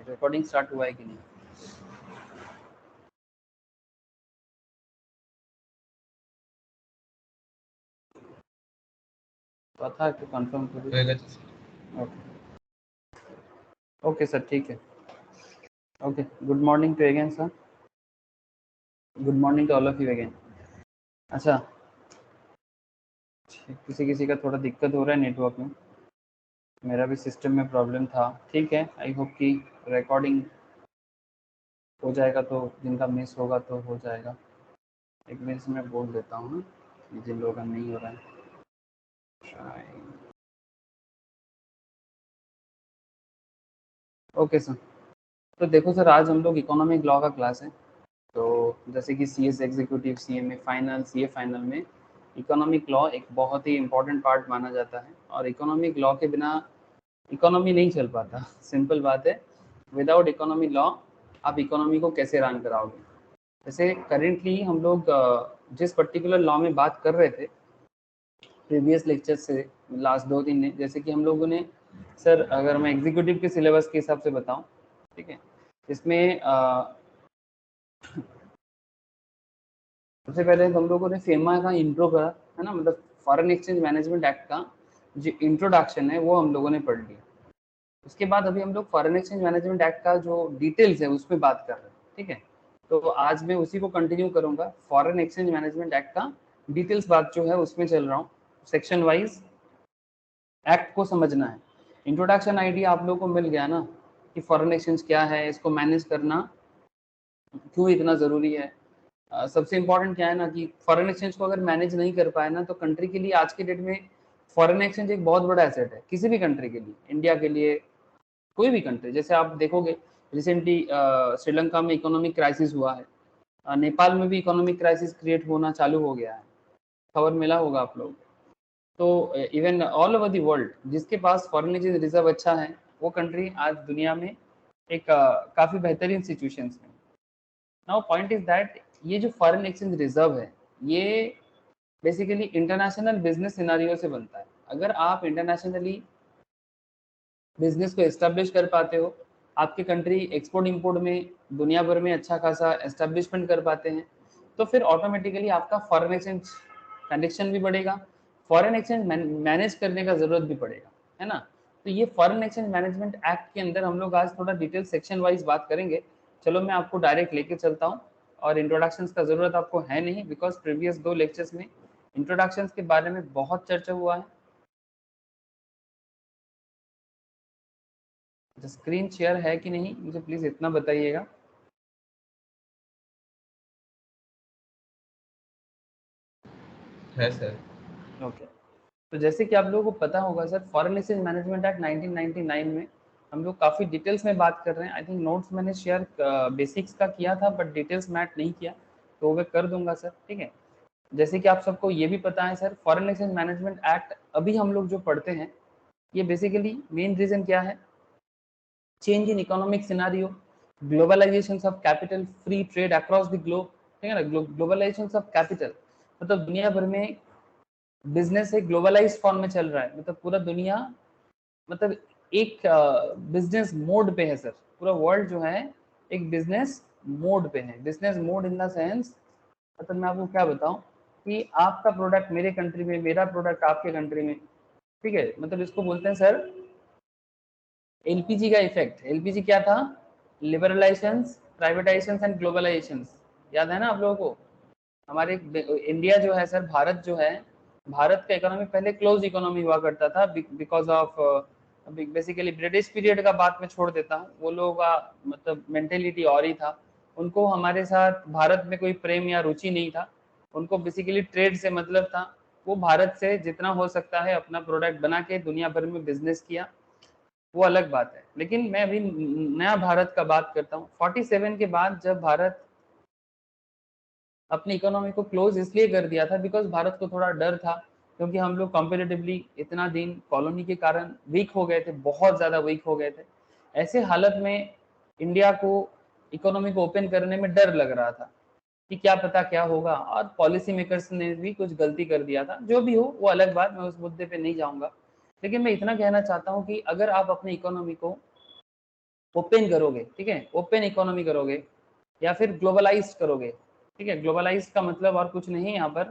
Recording start हुआ है कि नहीं? पता है कि कंफर्म करिए। ओके सर, ठीक है। Okay, good morning to again sir. Good morning to all of you again. अच्छा, किसी किसी का थोड़ा दिक्कत हो रहा है नेटवर्क में, मेरा भी सिस्टम में प्रॉब्लम था। ठीक है, आई होप कि रिकॉर्डिंग हो जाएगा, तो जिनका मिस होगा तो हो जाएगा। एक मिनट से मैं बोल देता हूँ ना, जिन लोगों का नहीं हो रहा है। ओके सर, तो देखो सर, आज हम लोग इकोनॉमिक लॉ का क्लास है। तो जैसे कि CS executive, CMA final, CA final में इकोनॉमिक लॉ एक बहुत ही इम्पोर्टेंट पार्ट माना जाता है, और इकोनॉमिक लॉ के बिना इकोनॉमी नहीं चल पाता। सिंपल बात है, विदाउट इकोनॉमी लॉ आप इकोनॉमी को कैसे रन कराओगे। जैसे करेंटली हम लोग जिस पर्टिकुलर लॉ में बात कर रहे थे प्रीवियस लेक्चर से, लास्ट 2 दिन ने, जैसे कि हम लोगों ने सर, अगर मैं एग्जीक्यूटिव के सिलेबस के हिसाब से बताऊं, ठीक है, इसमें सबसे पहले हम लोगों ने फेमा का इंट्रो करा है ना, मतलब फॉरेन एक्सचेंज मैनेजमेंट एक्ट का जो इंट्रोडक्शन है वो हम लोगों ने पढ़ लिया। उसके बाद अभी हम लोग फॉरेन एक्सचेंज मैनेजमेंट एक्ट का जो डिटेल्स है उसमें बात कर रहे हैं। ठीक है, तो आज मैं उसी को कंटिन्यू करूंगा। फॉरेन एक्सचेंज मैनेजमेंट एक्ट का डिटेल्स बात जो है उसमें चल रहा हूँ। सेक्शन वाइज एक्ट को समझना है। इंट्रोडक्शन आइडिया आप लोगों को मिल गया ना, कि फॉरेन एक्सचेंज क्या है, इसको मैनेज करना क्यों इतना ज़रूरी है। सबसे इम्पोर्टेंट क्या है ना, कि फॉरेन एक्सचेंज को अगर मैनेज नहीं कर पाए ना, तो कंट्री के लिए आज के डेट में फॉरेन एक्सचेंज एक बहुत बड़ा एसेट है, किसी भी कंट्री के लिए, इंडिया के लिए, कोई भी कंट्री। जैसे आप देखोगे रिसेंटली श्रीलंका में इकोनॉमिक क्राइसिस हुआ है, नेपाल में भी इकोनॉमिक क्राइसिस क्रिएट होना चालू हो गया है, खबर मिला होगा आप लोग। तो even all over the world जिसके पास फॉरेन एक्सचेंज रिजर्व अच्छा है, वो कंट्री आज दुनिया में एक काफ़ी बेहतरीन सिचुएशन में। नाउ पॉइंट इज दैट ये जो फॉरेन एक्सचेंज रिजर्व है, ये बेसिकली इंटरनेशनल बिजनेस सिनारियो से बनता है। अगर आप इंटरनेशनली बिजनेस को एस्टेब्लिश कर पाते हो, आपकी कंट्री एक्सपोर्ट इंपोर्ट में दुनिया भर में अच्छा खासा एस्टेब्लिशमेंट कर पाते हैं, तो फिर ऑटोमेटिकली आपका फॉरेन एक्सचेंज कंडीशन भी बढ़ेगा, फॉरेन एक्सचेंज मैनेज करने का जरूरत भी पड़ेगा, है ना। तो ये फॉरेन एक्सचेंज मैनेजमेंट एक्ट के अंदर हम लोग आज थोड़ा डिटेल सेक्शन वाइज बात करेंगे। चलो मैं आपको डायरेक्ट लेके चलता हूँ, और इंट्रोडक्शन का जरूरत आपको है नहीं, बिकॉज प्रीवियस 2 लेक्चर्स में इंट्रोडक्शन के बारे में बहुत चर्चा हुआ है। स्क्रीन शेयर है कि नहीं, मुझे प्लीज इतना बताइएगा। है सर। ओके, तो जैसे कि आप लोगों को पता होगा sir, foreign exchange management act 1999 में हम लोग काफ़ी डिटेल्स में बात कर रहे हैं। आई थिंक नोट्स मैंने शेयर बेसिक्स का किया था, बट डिटेल्स मैट नहीं किया, तो मैं कर दूंगा सर। ठीक है, जैसे कि आप सबको ये भी पता है sir, foreign exchange management act अभी हम लोग जो पढ़ते हैं, ये बेसिकली मेन रीजन क्या है, change in economic scenario, globalisation of capital, free trade across the globe. ठीक है ना, ग्लोबलाइजेशन ऑफ कैपिटल मतलब दुनिया भर में बिजनेस एक ग्लोबलाइज फॉर्म में चल रहा है, मतलब पूरा दुनिया, मतलब एक बिजनेस मोड पे है सर। पूरा वर्ल्ड जो है एक बिजनेस मोड पे है। Business mode in the sense, मतलब मैं आपको क्या बताऊं, कि आपका प्रोडक्ट मेरे कंट्री में, मेरा प्रोडक्ट आपके कंट्री में। ठीक है, मतलब इसको बोलते हैं सर एलपीजी का इफेक्ट। एलपीजी क्या था, लिबरलाइजेशन, प्राइवेटाइजेशन एंड ग्लोबलाइजेशन। याद है ना आप लोगों को। हमारे इंडिया जो है सर, भारत जो है, भारत का इकोनॉमी पहले क्लोज इकोनॉमी हुआ करता था, because of basically British period का बात मैं छोड़ देता हूँ, वो लोगों का मतलब मेंटेलिटी और ही था। उनको हमारे साथ भारत में कोई प्रेम या रुचि नहीं था, उनको बेसिकली ट्रेड से मतलब था। वो भारत से जितना हो सकता है अपना प्रोडक्ट बना के दुनिया भर में बिजनेस किया, वो अलग बात है। लेकिन मैं अभी नया भारत का बात करता हूँ। 47 के बाद जब भारत अपनी इकोनॉमी को क्लोज इसलिए कर दिया था, बिकॉज भारत को थोड़ा डर था, क्योंकि हम लोग कंपेरेटिवली इतना दिन कॉलोनी के कारण वीक हो गए थे, बहुत ज़्यादा वीक हो गए थे। ऐसे हालत में इंडिया को इकोनॉमी को ओपन करने में डर लग रहा था कि क्या पता क्या होगा, और पॉलिसी मेकर्स ने भी कुछ गलती कर दिया था। जो भी हो वो अलग बात, मैं उस मुद्दे पे नहीं जाऊंगा। लेकिन मैं इतना कहना चाहता हूँ कि अगर आप अपनी इकोनॉमी को ओपन करोगे, ठीक है, ओपन इकोनॉमी करोगे या फिर ग्लोबलाइज करोगे, ठीक है। ग्लोबलाइज का मतलब और कुछ नहीं यहाँ पर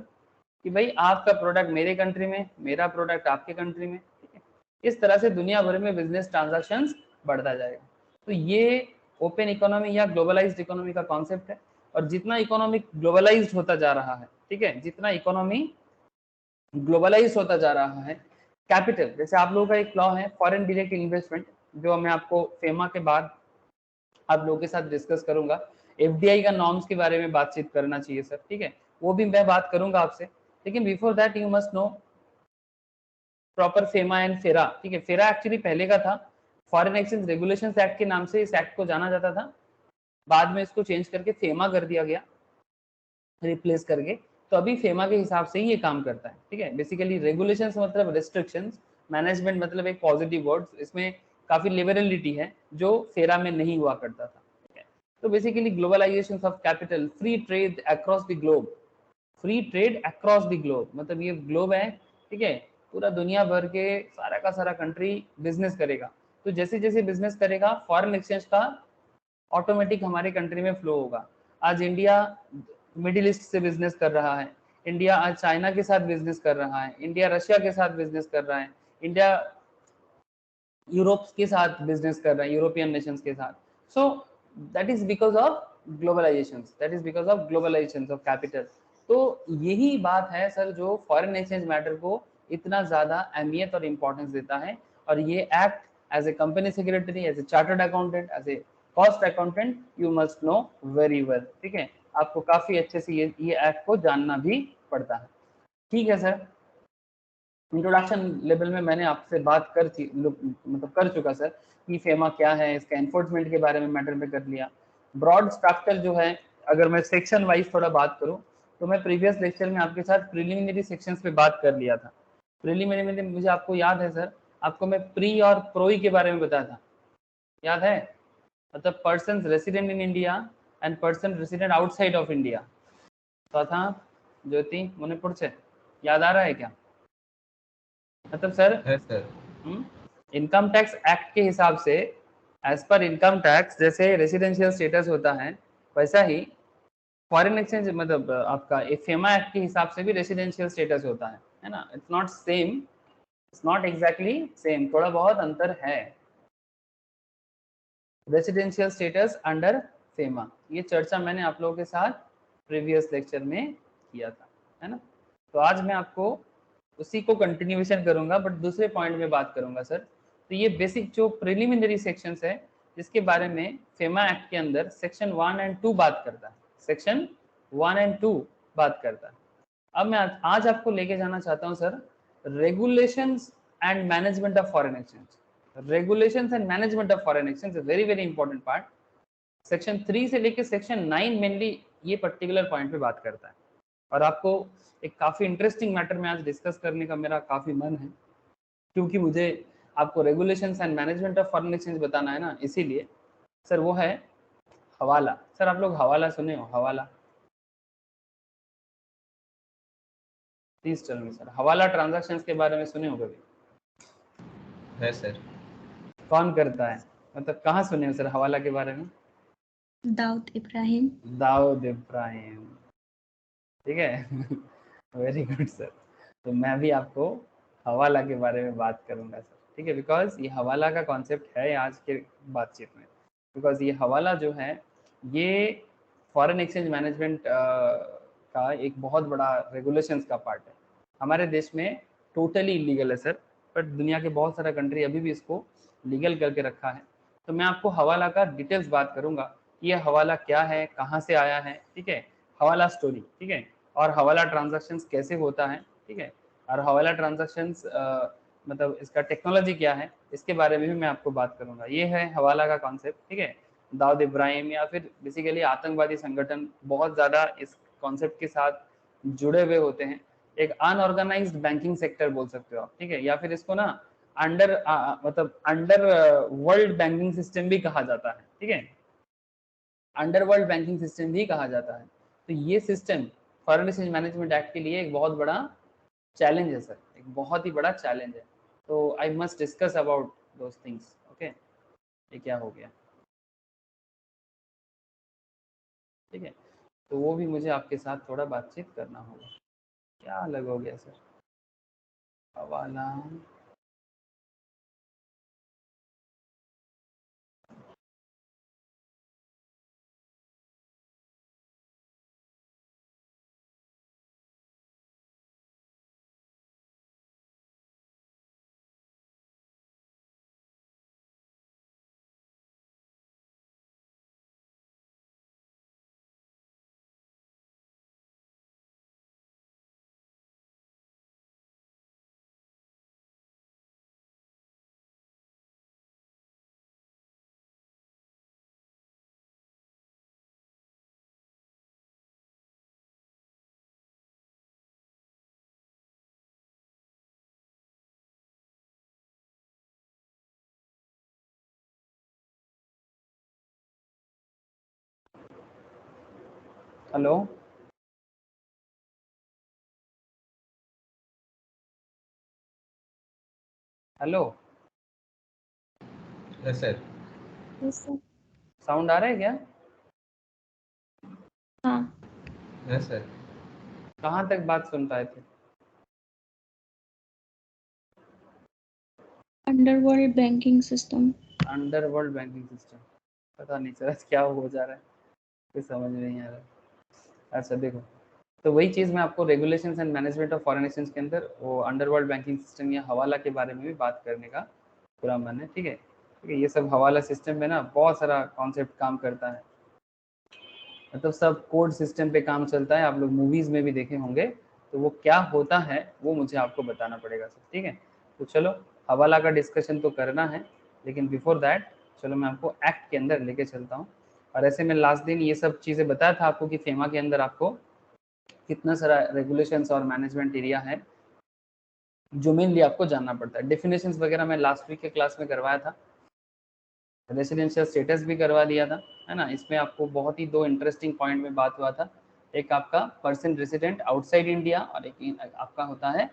कि भाई आपका प्रोडक्ट मेरे कंट्री में, मेरा प्रोडक्ट आपके कंट्री में, ठीक है। इस तरह से दुनिया भर में बिजनेस ट्रांजैक्शंस बढ़ता जाएगा। तो ये ओपन इकोनॉमी या ग्लोबलाइज्ड इकोनॉमी का कॉन्सेप्ट है। और जितना इकोनॉमी ग्लोबलाइज्ड होता जा रहा है, ठीक है, जितना इकोनॉमी ग्लोबलाइज होता जा रहा है, कैपिटल, जैसे आप लोगों का एक लॉ है फॉरेन डायरेक्ट इन्वेस्टमेंट, जो मैं आपको फेमा के बाद आप लोगों के साथ डिस्कस करूंगा। एफडीआई का नॉर्म्स के बारे में बातचीत करना चाहिए सर, ठीक है, वो भी मैं बात करूंगा आपसे। लेकिन before that you must no proper FEMA and फेरा, ठीक है। फेरा एक्चुअली पहले का था, फॉरेन एक्सचेंज रेगुलेशंस एक्ट के नाम से इस एक्ट को जाना जाता था, बाद में इसको चेंज करके फेमा कर दिया गया, रिप्लेस करके। तो अभी फेमा के हिसाब से ही ये काम करता है, ठीक है। बेसिकली रेगुलेशंस मतलब रिस्ट्रिक्शंस, मैनेजमेंट मतलब एक पॉजिटिव वर्ड, इसमें काफी लिबरलिटी है जो फेरा में नहीं हुआ करता था, ठीक है। तो basically globalisation of capital, free trade across the globe, free trade across the globe मतलब ये ग्लोब है, ठीक है, पूरा दुनिया भर के सारा का सारा कंट्री बिजनेस करेगा। तो जैसे जैसे बिजनेस करेगा फॉरेन एक्सचेंज का ऑटोमेटिक हमारे कंट्री में फ्लो होगा। आज इंडिया मिडिल ईस्ट से बिजनेस कर रहा है, इंडिया आज चाइना के साथ बिजनेस कर रहा है, इंडिया रशिया के साथ बिजनेस कर रहा है, इंडिया यूरोप के साथ बिजनेस कर रहा है, यूरोपियन नेशंस के साथ। So that is because of globalisation, that is because of globalisation of capital. तो यही बात है सर जो फॉरेन एक्सचेंज मैटर को इतना ज्यादा अहमियत और इम्पोर्टेंस देता है। और ये act as a company secretary, as a chartered accountant, as a cost accountant you must know very well, ठीक है। आपको काफी अच्छे से ये एक्ट को जानना भी पड़ता है, ठीक है सर। इंट्रोडक्शन लेवल में मैंने आपसे बात मतलब कर चुका सर कि फेमा क्या है, इसका एनफोर्समेंट के बारे में मैटर में कर लिया। ब्रॉड स्ट्रक्चर जो है, अगर मैं सेक्शन वाइज थोड़ा बात करूं तो मैं प्रीवियस लेक्चर में आपके साथ प्रिलिमिनरी सेक्शंस पे बात कर लिया था। प्रिलिमिनरी में मुझे आपको याद है सर, आपको मैं प्री और प्रोई के बारे में बताया था, याद है? मतलब person resident in India and person resident outside of India. तो था ज्योति मणिपुर से, याद आ रहा है क्या? मतलब सर इनकम टैक्स एक्ट के हिसाब से, एज पर इनकम टैक्स जैसे रेसिडेंशियल स्टेटस होता है, वैसा ही फॉरेन एक्सचेंज मतलब आपका फेमा एक्ट के हिसाब से भी रेसिडेंशियल स्टेटस होता है ना। It's not same, it's not exactly same, थोड़ा बहुत अंतर है। रेसिडेंशियल स्टेटस अंडर फेमा, ये चर्चा मैंने आप लोगों के साथ प्रीवियस लेक्चर में किया था, है ना। तो आज मैं आपको उसी को कंटिन्यूएशन करूंगा, बट दूसरे पॉइंट में बात करूंगा सर। तो ये बेसिक जो प्रिलिमिनरी सेक्शंस है, जिसके बारे में फेमा एक्ट के अंदर सेक्शन 1 एंड 2 बात करता है, सेक्शन 1 एंड 2 बात करता है। अब मैं आज आपको लेके जाना चाहता हूं sir regulations and management of foreign exchange. Regulations and management of foreign exchange very very important part. Section 3 से लेके सेक्शन 9 मेनली ये पर्टिकुलर पॉइंट पे बात करता है। और आपको एक काफी इंटरेस्टिंग मैटर में आज डिस्कस करने का मेरा काफी मन है, क्योंकि मुझे आपको regulations and management of foreign exchange बताना है ना, इसीलिए सर वो है हवाला। सर आप लोग हवाला सुने हो? हवाला, प्लीज टेल मी सर, हवाला ट्रांजैक्शंस के बारे में सुने हो कभी? है सर। कौन करता है, मतलब कहाँ सुने हो सर हवाला के बारे में? दाऊद इब्राहिम। दाऊद इब्राहिम, ठीक है। Very good sir. तो मैं भी आपको हवाला के बारे में बात करूंगा सर, ठीक है, बिकॉज ये हवाला का कॉन्सेप्ट है आज के बातचीत में। बिकॉज ये हवाला जो है ये फॉरेन एक्सचेंज मैनेजमेंट का एक बहुत बड़ा रेगुलेशंस का पार्ट है। हमारे देश में टोटली इलीगल है सर, बट दुनिया के बहुत सारा कंट्री अभी भी इसको लीगल करके रखा है। तो मैं आपको हवाला का डिटेल्स बात करूंगा, ये हवाला क्या है, कहाँ से आया है, ठीक है, हवाला स्टोरी, ठीक है, और हवाला ट्रांजैक्शंस कैसे होता है, ठीक है, और हवाला ट्रांजैक्शंस मतलब इसका टेक्नोलॉजी क्या है, इसके बारे में भी मैं आपको बात करूंगा। ये है हवाला का कॉन्सेप्ट, ठीक है। दाऊद इब्राहिम या फिर बेसिकली आतंकवादी संगठन बहुत ज़्यादा इस कॉन्सेप्ट के साथ जुड़े हुए होते हैं। एक अनऑर्गेनाइज्ड बैंकिंग सेक्टर बोल सकते हो आप, ठीक है, या फिर इसको ना अंडर मतलब अंडर वर्ल्ड बैंकिंग सिस्टम भी कहा जाता है, ठीक है, अंडरवर्ल्ड बैंकिंग सिस्टम भी कहा जाता है। तो ये system foreign exchange management act के लिए एक बहुत बड़ा चैलेंज है सर, एक बहुत ही बड़ा चैलेंज है। तो I must discuss about those things, okay. ये क्या हो गया, ठीक है, तो वो भी मुझे आपके साथ थोड़ा बातचीत करना होगा। क्या अलग हो गया सर? हवाला hello hello, yes sir. Yes, sir. Sound आ रहा है क्या? हाँ. Yes sir. कहाँ तक बात सुन पाए थे? Underworld banking system. Underworld banking system, पता नहीं सर क्या हो जा रहा है, कुछ समझ नहीं आ रहा है। अच्छा देखो, तो वही चीज़ मैं आपको regulations and management of foreign exchange के अंदर वो अंडरवर्ल्ड बैंकिंग सिस्टम या हवाला के बारे में भी बात करने का पूरा मन है। ठीक है, ठीक है, ये सब हवाला सिस्टम में ना बहुत सारा कॉन्सेप्ट काम करता है, मतलब सब कोड सिस्टम पे काम चलता है, आप लोग मूवीज में भी देखे होंगे। तो वो क्या होता है वो मुझे आपको बताना पड़ेगा सर। ठीक है, तो चलो हवाला का डिस्कशन तो करना है, लेकिन बिफोर दैट चलो मैं आपको एक्ट के अंदर लेके चलता हूँ। और ऐसे में लास्ट दिन ये सब चीज़ें बताया था आपको कि फेमा के अंदर आपको कितना सारा रेगुलेशंस और मैनेजमेंट एरिया है जो मेनली आपको जानना पड़ता है। डेफिनेशंस वगैरह मैं लास्ट वीक के क्लास में करवाया था, रेसिडेंशियल स्टेटस भी करवा दिया था, है ना। इसमें आपको बहुत ही दो इंटरेस्टिंग पॉइंट में बात हुआ था, एक आपका पर्सन रेसिडेंट आउटसाइड इंडिया और एक आपका होता है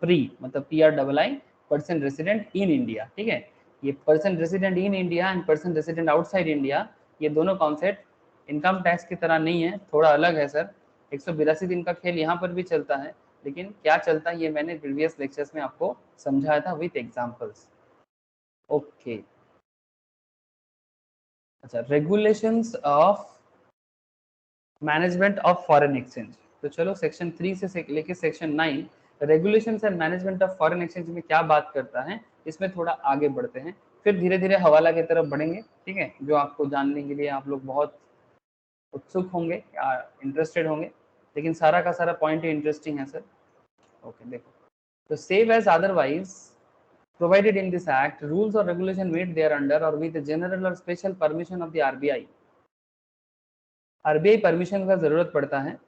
प्री मतलब PRII person resident in India. ठीक है, ये person resident in India and person resident outside India, ये दोनों कॉन्सेप्ट इनकम टैक्स की तरह नहीं है, थोड़ा अलग है सर। 182 दिन का खेल यहाँ पर भी चलता है, लेकिन क्या चलता है ये मैंने प्रीवियस लेक्चर्स में आपको समझाया था विथ एग्जाम्पल्स। ओके, अच्छा, regulations of management of foreign exchange. तो चलो सेक्शन 3 से लेके section 9 regulations and management of foreign exchange में क्या बात करता है, इसमें थोड़ा आगे बढ़ते हैं, फिर धीरे धीरे हवाला की तरफ बढ़ेंगे। ठीक है, जो आपको जानने के लिए आप लोग बहुत उत्सुक होंगे या इंटरेस्टेड होंगे, लेकिन सारा का सारा पॉइंट ही इंटरेस्टिंग है सर। ओके देखो, तो save as otherwise provided in this act, rules or regulation made thereunder or with the general or special permission of the RBI। RBI permission का जरूरत पड़ता है।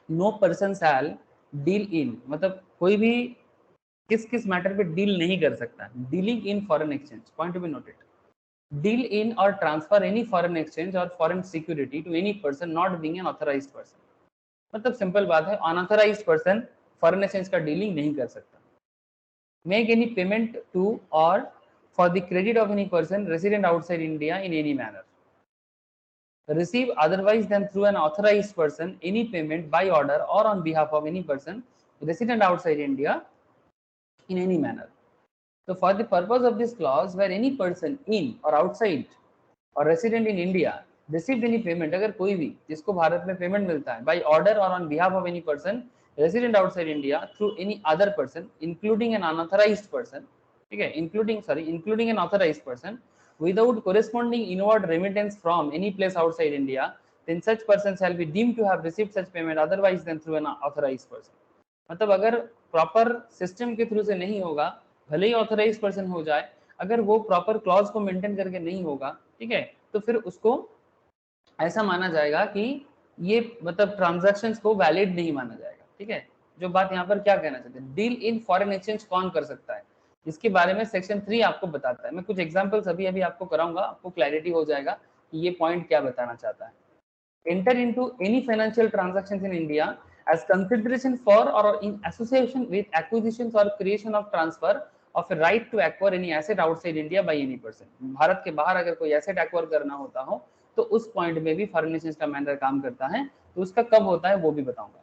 No person shall deal in, मतलब कोई भी किस किस मैटर पे डील नहीं कर सकता, dealing in foreign exchange, point to be noted, deal in or transfer any foreign exchange or foreign security to any person not being an authorised person. मतलब सिंपल बात है, अनऑथराइज्ड पर्सन फॉरेन एक्सचेंज का dealing नहीं कर सकता। Make any payment to or for the credit of any person resident outside India in any manner. Receive otherwise than through an authorized person any payment by order or on behalf of any person resident outside India in any manner. So for the purpose of this clause, where any person in or outside or resident in India received any payment, अगर कोई भी जिसको भारत में payment मिलता है by order or on behalf of any person resident outside India through any other person including an unauthorised person, ठीक है, including an authorised person without corresponding inward remittance from any place outside India, then such person shall be deemed to have received such payment otherwise than through an authorized person। मतलब अगर proper system के through से नहीं होगा, भले ही authorise person हो जाए, अगर वो प्रॉपर क्लॉज को मेंटेन करके नहीं होगा, ठीक है, तो फिर उसको ऐसा माना जाएगा कि ये मतलब ट्रांजैक्शंस को वैलिड नहीं माना जाएगा। ठीक है, जो बात यहाँ पर क्या कहना चाहते हैं, डील इन फॉरेन एक्सचेंज कौन कर सकता है, इसके बारे में सेक्शन 3 आपको बताता है। मैं कुछ एग्जांपल्स अभी अभी आपको कराऊंगा, आपको क्लैरिटी हो जाएगा कि ये पॉइंट क्या बताना चाहता है। Enter into any financial transactions in India as consideration for or in association with acquisitions or creation of transfer of a right to acquire any asset outside India by any person। Bharat के बाहर अगर कोई asset acquire करना होता हो तो उस point में भी फॉरेन एक्सचेंज का मैटर काम करता है, तो उसका कब होता है वो भी बताऊंगा।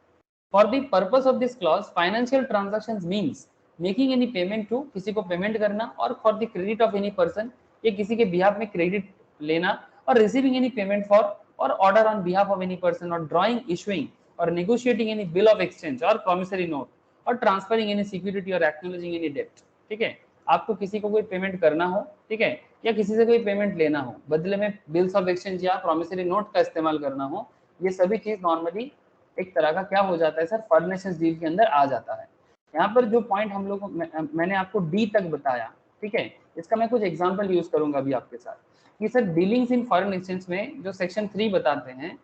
For the purpose of this clause financial transactions means making any payment to, किसी को पेमेंट करना, or for the credit of any person, ये किसी के बिहाफ में क्रेडिट लेना, और receiving any payment for or order on behalf of any person, और drawing, issuing or negotiating any bill of exchange or promissory note, और transferring any security or acknowledging any डेब्ट। ठीक है, आपको किसी को कोई पेमेंट करना हो, ठीक है, या किसी से कोई पेमेंट लेना हो, बदले में बिल्स ऑफ एक्सचेंज या प्रॉमिसरी नोट का इस्तेमाल करना हो, ये सभी चीज नॉर्मली एक तरह का क्या हो जाता है सर, फॉरेन एक्सचेंज डील के अंदर आ जाता है। यहाँ पर जो पॉइंट हम लोग मैंने आपको डी तक बताया, ठीक है, इसका मैं कुछ एग्जांपल यूज करूंगा अभी आपके साथ कि sir dealings in foreign exchange में जो सेक्शन 3 बताते हैं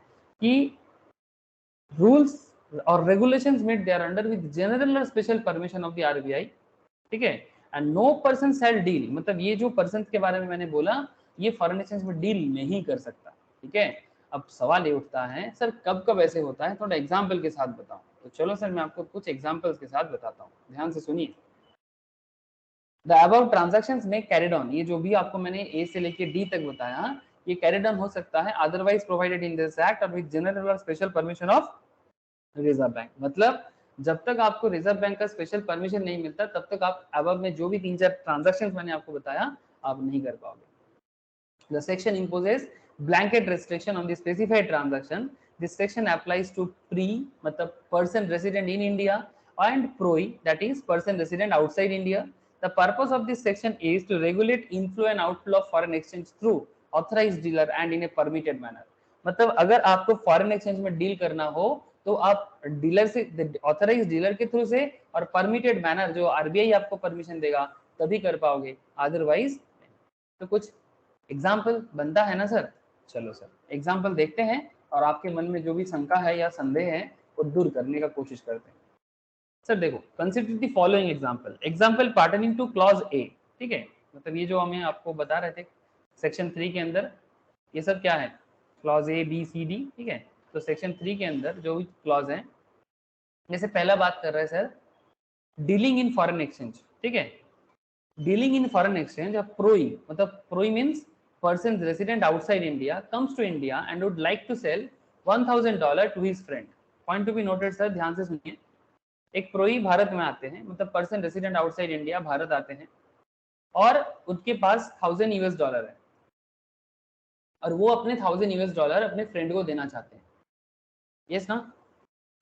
कि रूल्स और regulations made they are under with general और special permission of the RBI, ठीक है, and no person shall deal, मतलब ये जो पर्सन के बारे में मैंने बोला, ये फॉरेन एक्सचेंज में डील नहीं कर सकता। ठीक है, अब सवाल ये उठता है सर कब कब ऐसे होता है, थोड़ा एग्जाम्पल के साथ बताओ। तो चलो सर मैं आपको कुछ एग्जाम्पल्स के साथ बताता हूँ, ध्यान से सुनिए। द अबव ट्रांजैक्शंस में कैरिड ऑन, ये जो भी आपको मैंने ए से लेके डी तक बताया, ये कैरिड ऑन हो सकता है otherwise provided in this act और विद जनरल और special permission of reserve bank. मतलब जब तक आपको रिजर्व बैंक का स्पेशल परमिशन नहीं मिलता तब तक आप अबव में जो भी 3-4 ट्रांजैक्शंस मैंने आपको बताया आप नहीं कर पाओगे। The section imposes blanket restriction on the specified transaction. This section applies to pre, मतलब person resident in India, and proi, that is person resident outside India. The purpose of this section is to regulate inflow and outflow of foreign exchange through authorized dealer and in a permitted manner. मतलब अगर आपको foreign exchange में deal करना हो तो आप dealer से, authorise dealer के थ्रू से और परमिटेड मैनर जो आरबीआई आपको परमिशन देगा तभी कर पाओगे, अदरवाइज। तो कुछ एग्जाम्पल बनता है ना सर, चलो सर एग्जाम्पल देखते हैं और आपके मन में जो भी शंका है या संदेह है वो दूर करने का कोशिश करते हैं। सर देखो, consider the following example, example pertaining to clause A, ठीक है, मतलब ये जो हमें आपको बता रहे थे सेक्शन 3 के अंदर, ये सब क्या है, clause A B C D, ठीक है। तो सेक्शन 3 के अंदर जो भी क्लॉज है, जैसे पहला बात कर रहे हैं sir dealing in foreign exchange, ठीक है, dealing in foreign exchange, PROI, मतलब PROI means person resident outside India comes to India and would like to sell $1000 to his friend. Point to be noted sir, ध्यान से सुनिए। एक प्रोई भारत में आते हैं, मतलब person resident outside India Bharat आते हैं और उनके पास $1000 है और वो अपने $1000 अपने फ्रेंड को देना चाहते हैं, यस ना,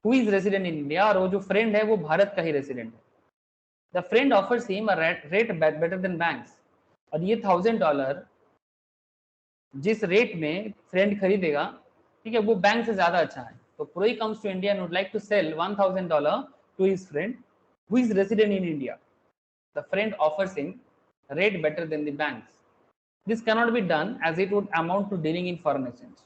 who is resident in India, और वो जो फ्रेंड है वो भारत का ही रेसिडेंट है। The friend offers him a rate better than banks, और ये $1000 जिस रेट में फ्रेंड खरीदेगा, ठीक है, वो बैंक से ज्यादा अच्छा है। तो PROI comes to India and would like to sell $1000 to his friend who is resident in India. The friend offers him rate better than the banks. This cannot be done as it would amount to dealing in foreign exchange.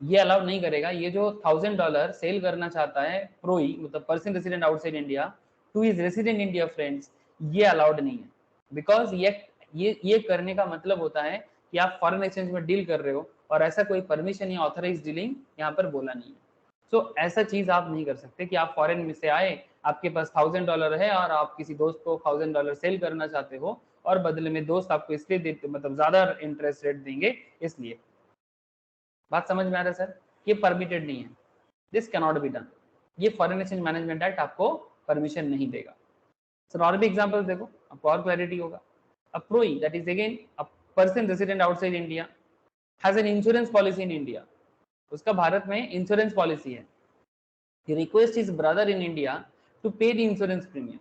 ये allowed नहीं करेगा, ये जो $1000 cell करना चाहता है प्रोई, मतलब person resident outside India to his resident India friends, ये अलाउड नहीं है, बिकॉज ये करने का मतलब होता है कि आप फॉरेन एक्सचेंज में डील कर रहे हो और ऐसा कोई परमिशन या ऑथराइज डीलिंग यहाँ पर बोला नहीं है। सो ऐसा चीज आप नहीं कर सकते कि आप फॉरेन में से आए, आपके पास $1000 है और आप किसी दोस्त को $1000 सेल करना चाहते हो और बदले में दोस्त आपको इसलिए देते, मतलब ज्यादा इंटरेस्ट रेट देंगे इसलिए। बात समझ में आ रहा है सर, ये परमिटेड नहीं है, this can not be done, ये फॉरेन एक्सचेंज मैनेजमेंट एक्ट आपको परमिशन नहीं देगा। सर और भी एग्जांपल देखो, आपको और क्लैरिटी होगा। A PROI, that is again a person resident outside India, has an insurance policy in India, उसका भारत में इंश्योरेंस पॉलिसी है। He request his brother in India to pay the insurance premium.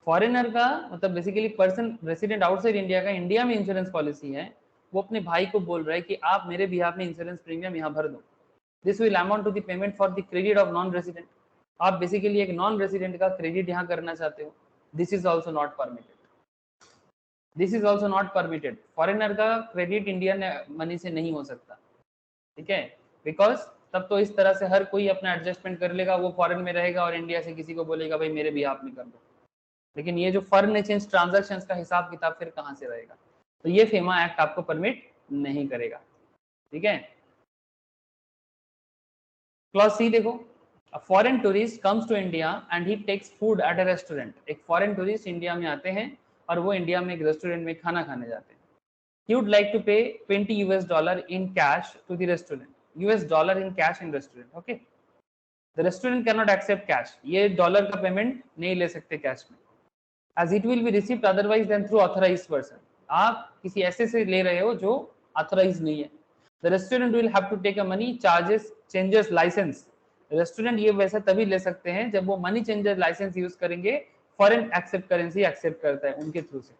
Foreigner का मतलब basically person resident outside India का India में insurance policy है, वो अपने भाई को बोल रहा है कि आप मेरे बिहाफ में इंश्योरेंस प्रीमियम यहाँ भर दो, this will amount to the payment for the credit of non resident. आप बेसिकली एक नॉन रेसिडेंट का क्रेडिट यहाँ करना चाहते हो, this is also not permitted, this is also not permitted. Foreigner का क्रेडिट इंडियन मनी से नहीं हो सकता, ठीक है, बिकॉज तब तो इस तरह से हर कोई अपना एडजस्टमेंट कर लेगा, वो फॉरेन में रहेगा और इंडिया से किसी को बोलेगा भाई मेरे बिहाफ में कर दो, लेकिन ये जो फॉरेन एक्सचेंज ट्रांजैक्शंस का हिसाब किताब फिर कहां से रहेगा, तो ये फेमा एक्ट आपको परमिट नहीं करेगा, ठीक है। क्लॉज सी देखो, a foreign tourist comes to India and he takes food at a restaurant. एक फॉरेन टूरिस्ट इंडिया में आते हैं और वो इंडिया में एक रेस्टोरेंट में खाना खाने जाते हैं। he would like to pay $20 in cash to the restaurant. $20 in cash in restaurant. Okay, the restaurant cannot accept cash. ये डॉलर का पेमेंट नहीं ले सकते कैश में, as it will be received otherwise than through authorized person. आप किसी ऐसे से ले रहे हो जो ऑथराइज नहीं है. The restaurant will have to take a money charges changes license. Restaurant ये वैसे तभी ले सकते हैं जब वो मनी चेंजर लाइसेंस यूज करेंगे, फॉरेन एक्सेप्ट करेंसी एक्सेप्ट करता है उनके थ्रू से.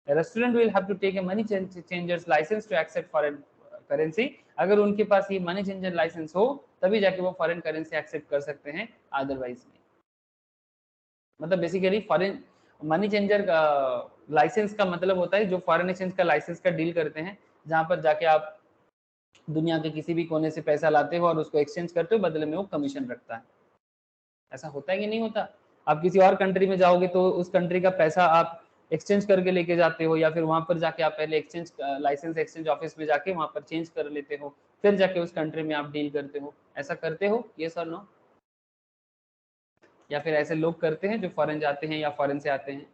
Restaurant will have to take a money changers licence to accept foreign currency. अगर उनके पास ये मनी चेंजर लाइसेंस हो तभी जाके वो फॉरेन करेंसी एक्सेप्ट कर सकते हैं, अदरवाइज नहीं. मतलब बेसिकली फॉरेन मनी चेंजर का लाइसेंस का मतलब होता है जो फॉरेन एक्सचेंज का लाइसेंस का डील करते हैं, जहां पर जाके आप दुनिया के किसी भी कोने से पैसा लाते हो और उसको एक्सचेंज करते हो, बदले में वो कमीशन रखता है. ऐसा होता है कि नहीं होता? आप किसी और कंट्री में जाओगे तो उस कंट्री का पैसा आप एक्सचेंज करके लेके जाते हो, या फिर वहां पर जाके आप पहले एक्सचेंज लाइसेंस एक्सचेंज ऑफिस में जाके वहां पर चेंज कर लेते हो, फिर जाके उस कंट्री में आप डील करते हो. ऐसा करते हो? ये सर नो? या फिर ऐसे लोग करते हैं जो फॉरेन जाते हैं या फॉरेन से आते हैं?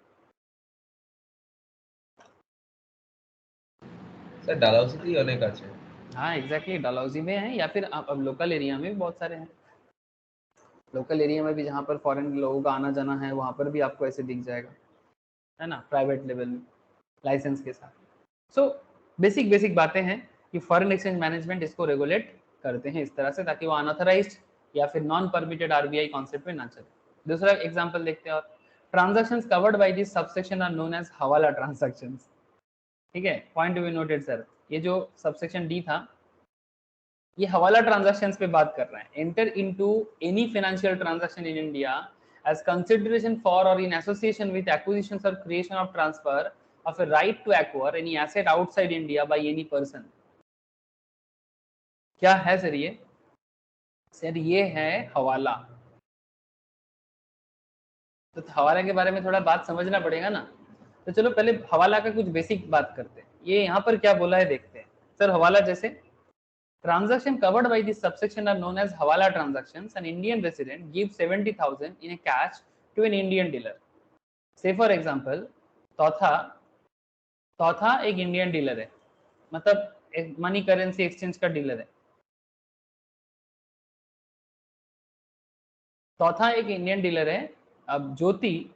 सर डालहौजी अनेक আছে. हाँ एग्जैक्टली, डालहौजी में है, या फिर अब लोकल एरिया में भी बहुत सारे हैं. लोकल एरिया में भी जहाँ पर फॉरेन लोगों का आना जाना है वहाँ पर भी आपको ऐसे दिख जाएगा, है ना, प्राइवेट लेवल में लाइसेंस के साथ. सो बेसिक बातें हैं कि फॉरेन एक्सचेंज मैनेजमेंट इसको रेगुलेट करते हैं इस तरह से, ताकि वो अनऑथराइज्ड या फिर नॉन परमिटेड आरबीआई कॉन्सेप्ट में ना चले. दूसरा एग्जांपल देखते हैं, और transactions covered by this subsection are known as hawala transactions. ठीक है, point to be noted sir. ये जो सबसेक्शन डी था ये हवाला ट्रांजैक्शंस पे बात कर रहे हैं. Enter into any financial transaction in India as consideration for or in association with acquisitions or creation of transfer of a right to acquire any asset outside India by any person. क्या है sir ये? Sir ये है हवाला. तो हवाला के बारे में थोड़ा बात समझना पड़ेगा ना. तो चलो पहले हवाला का कुछ बेसिक बात करते हैं. ये यहाँ पर क्या बोला है देखते हैं. सर हवाला जैसे transaction covered by this subsection are known as hawala transactions. An Indian resident gives 70,000 in a cash to an Indian dealer. Say for example, तौथा एक इंडियन डीलर है, मतलब एक मनी करेंसी एक्सचेंज का डीलर है. तौथा एक Indian dealer है. अब ज्योति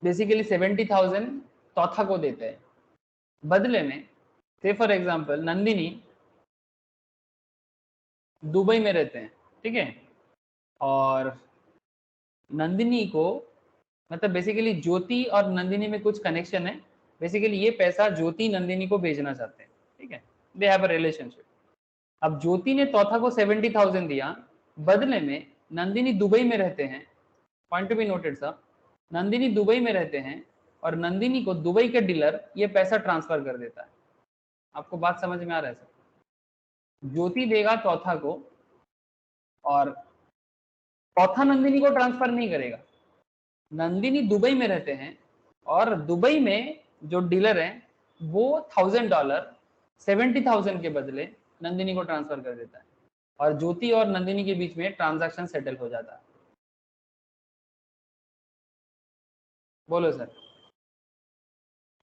basically 70,000 तौथा को देते हैं. बदले में से फॉर एग्जांपल नंदिनी दुबई में रहते हैं, ठीक है, और नंदिनी को मतलब बेसिकली ज्योति और नंदिनी में कुछ कनेक्शन है. बेसिकली ये पैसा ज्योति नंदिनी को भेजना चाहते हैं, ठीक है, दे हैव अ रिलेशनशिप. अब ज्योति ने तौथा को 70,000 दिया, बदले में नंदिनी दुबई में रहते हैं. Point to be noted sir, Nandini Dubai में रहते हैं और नंदिनी को दुबई के डीलर ये पैसा ट्रांसफर कर देता है. आपको बात समझ में आ रहा है सर? ज्योति देगा तौथा को और तौथा नंदिनी को ट्रांसफर नहीं करेगा. नंदिनी दुबई में रहते हैं और दुबई में जो डीलर है वो $1,000 70,000 के बदले नंदिनी को ट्रांसफर कर देता है और ज्योति और नंदिनी के बीच में ट्रांजैक्शन सेटल हो जाता है. बोलो सर,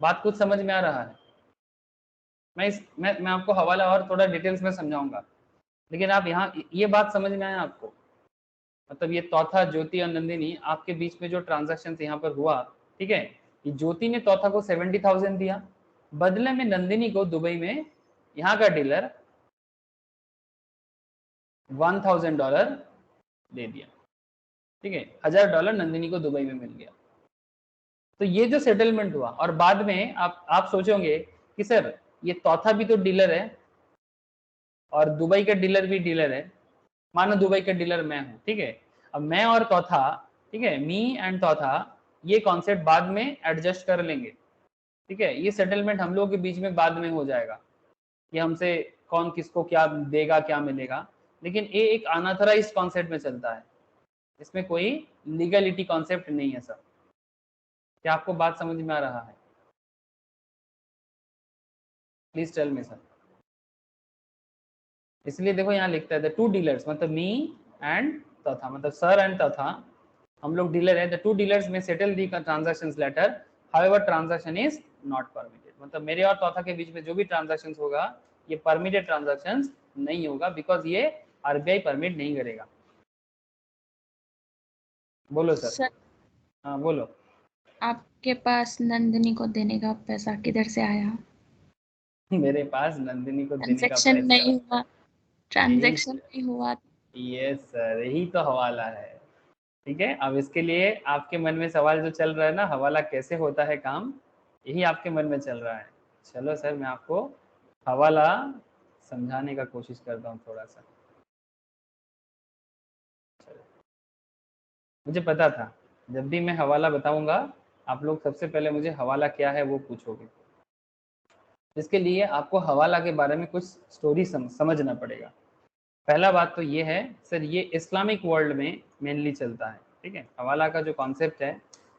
बात कुछ समझ में आ रहा है? मैं आपको हवाला और थोड़ा डिटेल्स में समझाऊंगा, लेकिन आप यहाँ ये बात समझ में आया आपको? मतलब ये तौथा ज्योति और नंदिनी आपके बीच में जो ट्रांजैक्शन यहाँ पर हुआ, ठीक है, ये ज्योति ने तौथा को 70,000 दिया, बदले में नंदिनी को दुबई में यहाँ का डीलर $1,000 दे दिया, ठीक है, $1,000 नंदिनी को दुबई में मिल गया. तो ये जो सेटलमेंट हुआ, और बाद में आप सोचोगे कि सर ये तौथा भी तो डीलर है और दुबई का डीलर भी डीलर है. मानो दुबई का डीलर मैं हूं, ठीक है, अब मैं और तौथा, ठीक है, मी एंड तौथा, ये कॉन्सेप्ट बाद में एडजस्ट कर लेंगे, ठीक है. ये सेटलमेंट हम लोगों के बीच में बाद में हो जाएगा कि हमसे कौन किसको क्या देगा, क्या मिलेगा. लेकिन ये एक अनऑथराइज्ड कॉन्सेप्ट में चलता है, इसमें कोई लीगलिटी कॉन्सेप्ट नहीं है सर. क्या आपको बात समझ में आ रहा है? Please tell me sir. इसलिए देखो यहाँ लिखता है द टू डीलर्स, मतलब मी एंड तथा, मतलब सर एंड तथा हम लोग डीलर है, the two dealers may settle the transactions later, however transaction is not permitted, मतलब मेरे और तौथा के बीच में जो भी ट्रांजैक्शंस होगा ये परमिटेड ट्रांजैक्शंस नहीं होगा, बिकॉज ये आरबीआई परमिट नहीं करेगा। बोलो सर। हाँ बोलो। आपके पास नंदिनी को देने का पैसा किधर से आया? मेरे पास नंदिनी को देने का ट्रांजैक्शन पैसा, नहीं हुआ, यही ट्रांजैक्शन नहीं हुआ। यस सर, यही तो हवाला है। ठीक है, अब इसके लिए आपके मन में सवाल जो चल रहा है ना, हवाला कैसे होता है काम, यही आपके मन में चल रहा है। चलो सर, मैं आपको हवाला समझाने का कोशिश करता हूँ थोड़ा सा। मुझे पता था जब भी मैं हवाला बताऊंगा आप लोग सबसे पहले मुझे हवाला क्या है वो पूछोगे। इसके लिए आपको हवाला के बारे में कुछ स्टोरी समझना पड़ेगा। पहला बात तो ये है सर, ये इस्लामिक वर्ल्ड में मेनली चलता है। ठीक है, हवाला का जो कॉन्सेप्ट है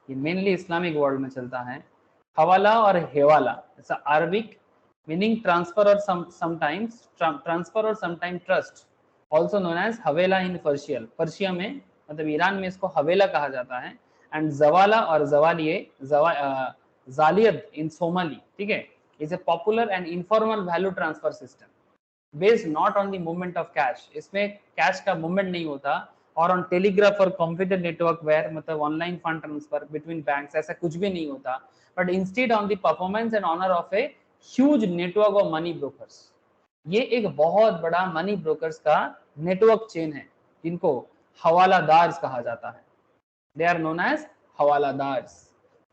ये मेनली इस्लामिक वर्ल्ड में चलता है। हवाला और हेवाला, जैसा अरबिक मीनिंग ट्रांसफर और समटाइम्स ट्रांसफर और sometime trust, also known as havala in partial, Persia में मतलब ईरान में इसको हवेला कहा जाता है। एंड जवाला और जवालिये जालियत इन सोमाली, ठीक है, is a popular and informal value transfer system based not on the movement of cash, इसमें कैश का मूवमेंट नहीं होता, or on telegraph or computer network wire, मतलब online fund transfer between banks ऐसा कुछ भी नहीं होता, but instead on the performance and honour of a huge network of money brokers. ये एक बहुत बड़ा मनी ब्रोकर्स का नेटवर्क चेन है जिनको हवालादार्स कहा जाता है। They are known as hawaladars.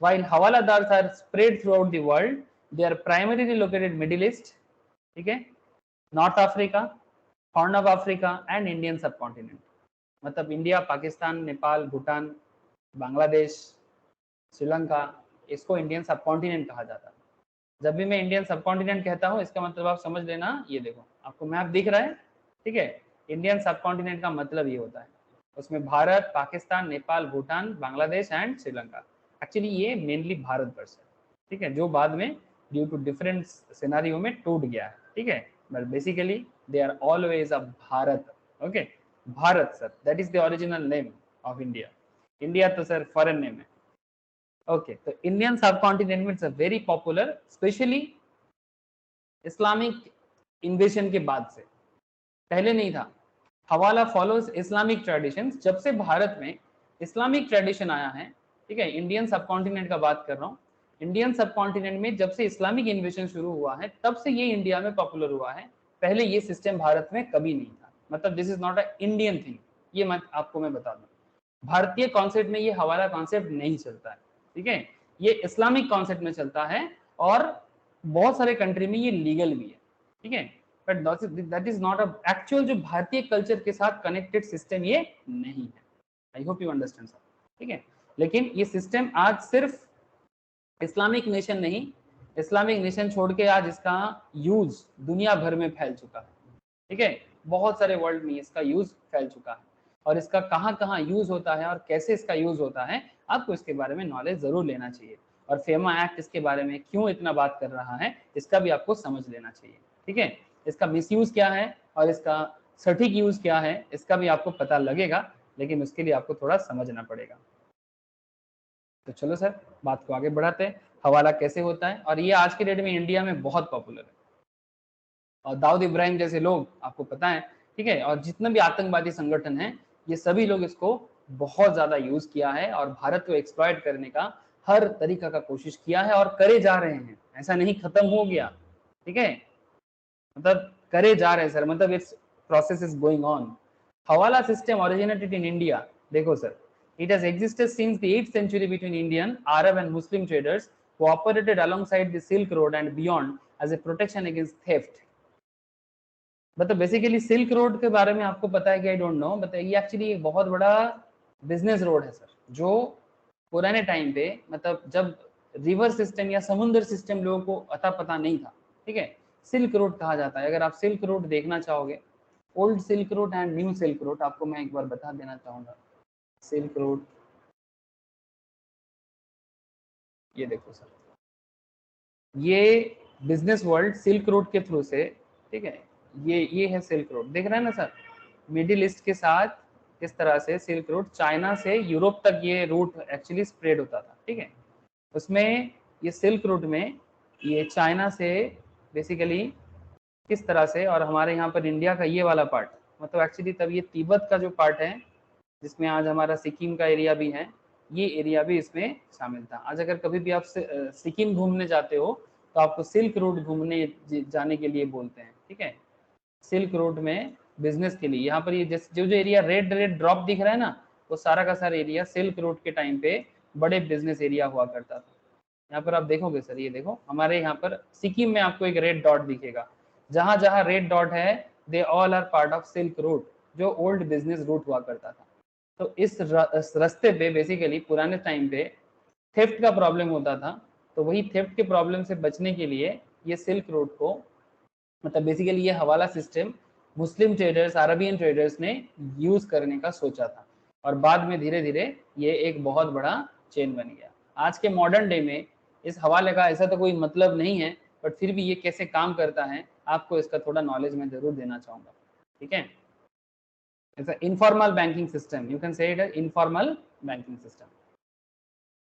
while hawaladars are spread throughout the world, they are primarily located middle east, ठीक है, north Africa, horn of Africa and Indian subcontinent, मतलब इंडिया, पाकिस्तान, नेपाल, भूटान, बांग्लादेश, श्रीलंका, इसको इंडियन सबकॉन्टिनेंट कहा जाता है। जब भी मैं इंडियन सबकॉन्टिनेंट कहता हूँ इसका मतलब आप समझ लेना, ये देखो आपको मैप दिख रहा है, ठीक है, इंडियन सबकॉन्टिनेंट का मतलब ये होता है, उसमें भारत, पाकिस्तान, नेपाल, भूटान, बांग्लादेश एंड श्रीलंका। एक्चुअली ये मेनली भारत वर्ष है, ठीक है, जो बाद में ड्यू टू डिफरेंट सिनेरियो में टूट गया है। ठीक है, but basically they are always a Bharat. Okay, Bharat sir, that is the original name of India. India तो सर फॉरेन नेम है। ओके, तो इंडियन सबकॉन्टिनेंट में it's a very popular, especially Islamic invasion के बाद से, पहले नहीं था। हवाला फॉलोज इस्लामिक ट्रेडिशंस, जब से भारत में इस्लामिक ट्रेडिशन आया है, ठीक है, इंडियन सबकॉन्टिनेंट का बात कर रहा हूँ, इंडियन सबकॉन्टिनेंट में जब से इस्लामिक इन्वेजन शुरू हुआ है तब से ये इंडिया में पॉपुलर हुआ है। पहले ये सिस्टम भारत में कभी नहीं था, मतलब this is not a Indian thing, ये आपको मैं बता दूं, भारतीय कॉन्सेप्ट में ये हवाला कॉन्सेप्ट नहीं चलता है। ठीक है, ये इस्लामिक कॉन्सेप्ट में चलता है और बहुत सारे कंट्री में ये लीगल भी है। ठीक है, but that is not a actual जो भारतीय कल्चर के साथ कनेक्टेड सिस्टम ये नहीं है। I hope you understand sir. ठीक है, लेकिन ये सिस्टम आज सिर्फ इस्लामिक नेशन नहीं, इस्लामिक नेशन छोड़ के आज इसका यूज दुनिया भर में फैल चुका है। ठीक है, बहुत सारे वर्ल्ड में इसका यूज फैल चुका है, और इसका कहाँ कहाँ यूज होता है और कैसे इसका यूज होता है आपको इसके बारे में नॉलेज जरूर लेना चाहिए। और फेमा एक्ट इसके बारे में क्यों इतना बात कर रहा है इसका भी आपको समझ लेना चाहिए। ठीक है, इसका मिसयूज क्या है और इसका सटीक यूज क्या है इसका भी आपको पता लगेगा, लेकिन उसके लिए आपको थोड़ा समझना पड़ेगा। तो चलो सर, बात को आगे बढ़ाते हैं, हवाला कैसे होता है, और ये आज के डेट में इंडिया में बहुत पॉपुलर है, और दाऊद इब्राहिम जैसे लोग आपको पता है, ठीक है, और जितने भी आतंकवादी संगठन हैं ये सभी लोग इसको बहुत ज्यादा यूज किया है, और भारत को एक्सप्लॉइट करने का हर तरीका का कोशिश किया है और करे जा रहे हैं, ऐसा नहीं खत्म हो गया। ठीक है, मतलब करे जा रहे हैं सर, मतलब it's process is going on. हवाला सिस्टम ओरिजिनेटेड इन इंडिया, देखो sir, it has existed since the 8th century between Indian, Arab and Muslim traders who operated alongside the Silk Road and beyond as a protection against theft. मतलब basically silk road के बारे में आपको पता है कि I don't know, but ये actually एक बहुत बड़ा बिजनेस रोड है सर, जो पुराने टाइम पे मतलब जब रिवर सिस्टम या समुद्र सिस्टम लोगों को अता पता नहीं था, ठीक है, सिल्क रोड कहा जाता है। अगर आप सिल्क रोड देखना चाहोगे, old silk road and new silk road, आपको मैं एक बार बता देना चाहूंगा। सिल्क रोड, ये देखो सर, ये बिजनेस वर्ल्ड सिल्क रोड के थ्रू से, ठीक है, ये है सिल्क रोड, देख रहे हैं ना सर, मिडिल ईस्ट के साथ किस तरह से सिल्क रूट चाइना से यूरोप तक ये रूट एक्चुअली स्प्रेड होता था, ठीक है। उसमें ये सिल्क रूट में ये चाइना से बेसिकली किस तरह से, और हमारे यहाँ पर इंडिया का ये वाला पार्ट, मतलब एक्चुअली तब ये तिब्बत का जो पार्ट है जिसमें आज हमारा सिक्किम का एरिया भी है, ये एरिया भी इसमें शामिल था। आज अगर कभी भी आप सिक्किम घूमने जाते हो तो आपको सिल्क रूट घूमने जाने के लिए बोलते हैं, ठीक है। सिल्क रूट में बिजनेस के लिए यहाँ पर ये जो जो एरिया रेड रेड ड्रॉप दिख रहा है ना, वो सारा का सारा एरिया सिल्क रूट के टाइम पे बड़े बिजनेस एरिया हुआ करता था। यहाँ पर आप देखोगे सर, ये देखो हमारे यहाँ पर सिक्किम में आपको एक रेड डॉट दिखेगा, जहां जहां रेड डॉट है they all are part of silk route, जो ओल्ड बिजनेस रूट हुआ करता था। तो इस रास्ते पे बेसिकली पुराने टाइम पे थेफ्ट का प्रॉब्लम होता था, तो वही थेफ्ट के प्रॉब्लम से बचने के लिए ये सिल्क रूट को, मतलब बेसिकली ये हवाला सिस्टम मुस्लिम ट्रेडर्स, अरबियन ट्रेडर्स ने यूज करने का सोचा था, और बाद में धीरे धीरे ये एक बहुत बड़ा चेन बन गया। आज के मॉडर्न डे में इस हवाले का ऐसा तो कोई मतलब नहीं है, बट फिर भी ये कैसे काम करता है आपको इसका थोड़ा नॉलेज मैं जरूर देना चाहूंगा, ठीक है। It's informal banking system, you can say it informal banking system.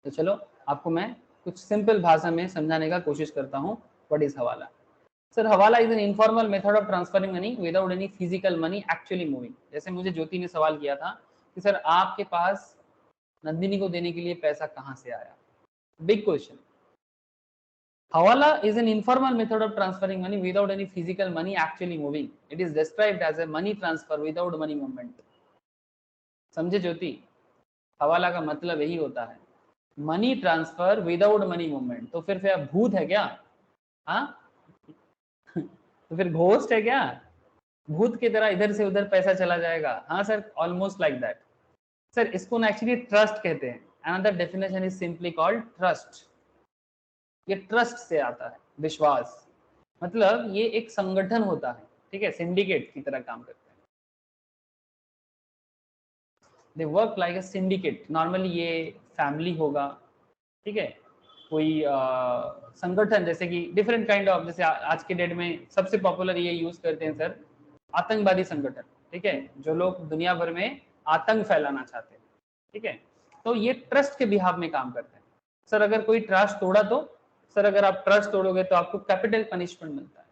तो चलो आपको मैं कुछ सिंपल भाषा में समझाने का कोशिश करता हूँ व्हाट इज हवाला। सर हवाला is an informal method of transferring money without any physical money actually moving. जैसे मुझे ज्योति ने सवाल किया था कि सर आपके पास नंदिनी को देने के लिए पैसा कहाँ से आया, big question. Hawala is an informal method of transferring money without any physical money actually moving. It is described as a money transfer without money movement. समझे ज्योति, हवाला का मतलब यही होता है, money transfer without money movement. तो फिर भूत है क्या? हाँ तो फिर घोस्ट है क्या? भूत की तरह इधर से उधर पैसा चला जाएगा? हाँ sir, almost like that. Sir इसको ना एक्चुअली ट्रस्ट कहते हैं। Another definition is simply called trust. ये ट्रस्ट से आता है, विश्वास। मतलब ये एक संगठन होता है, ठीक है, सिंडिकेट की तरह काम करते हैं। They work like a syndicate. Normally ये फैमिली होगा, ठीक है, कोई संगठन, जैसे कि डिफरेंट काइंड ऑफ, जैसे आज के डेट में सबसे पॉपुलर ये यूज करते हैं सर, आतंकवादी संगठन, ठीक है, जो लोग दुनिया भर में आतंक फैलाना चाहते हैं, ठीक है। तो ये ट्रस्ट के बिहाफ में काम करते हैं। सर अगर कोई ट्रस्ट तोड़ा तो, सर अगर आप ट्रस्ट तोड़ोगे तो आपको कैपिटल पनिशमेंट मिलता है,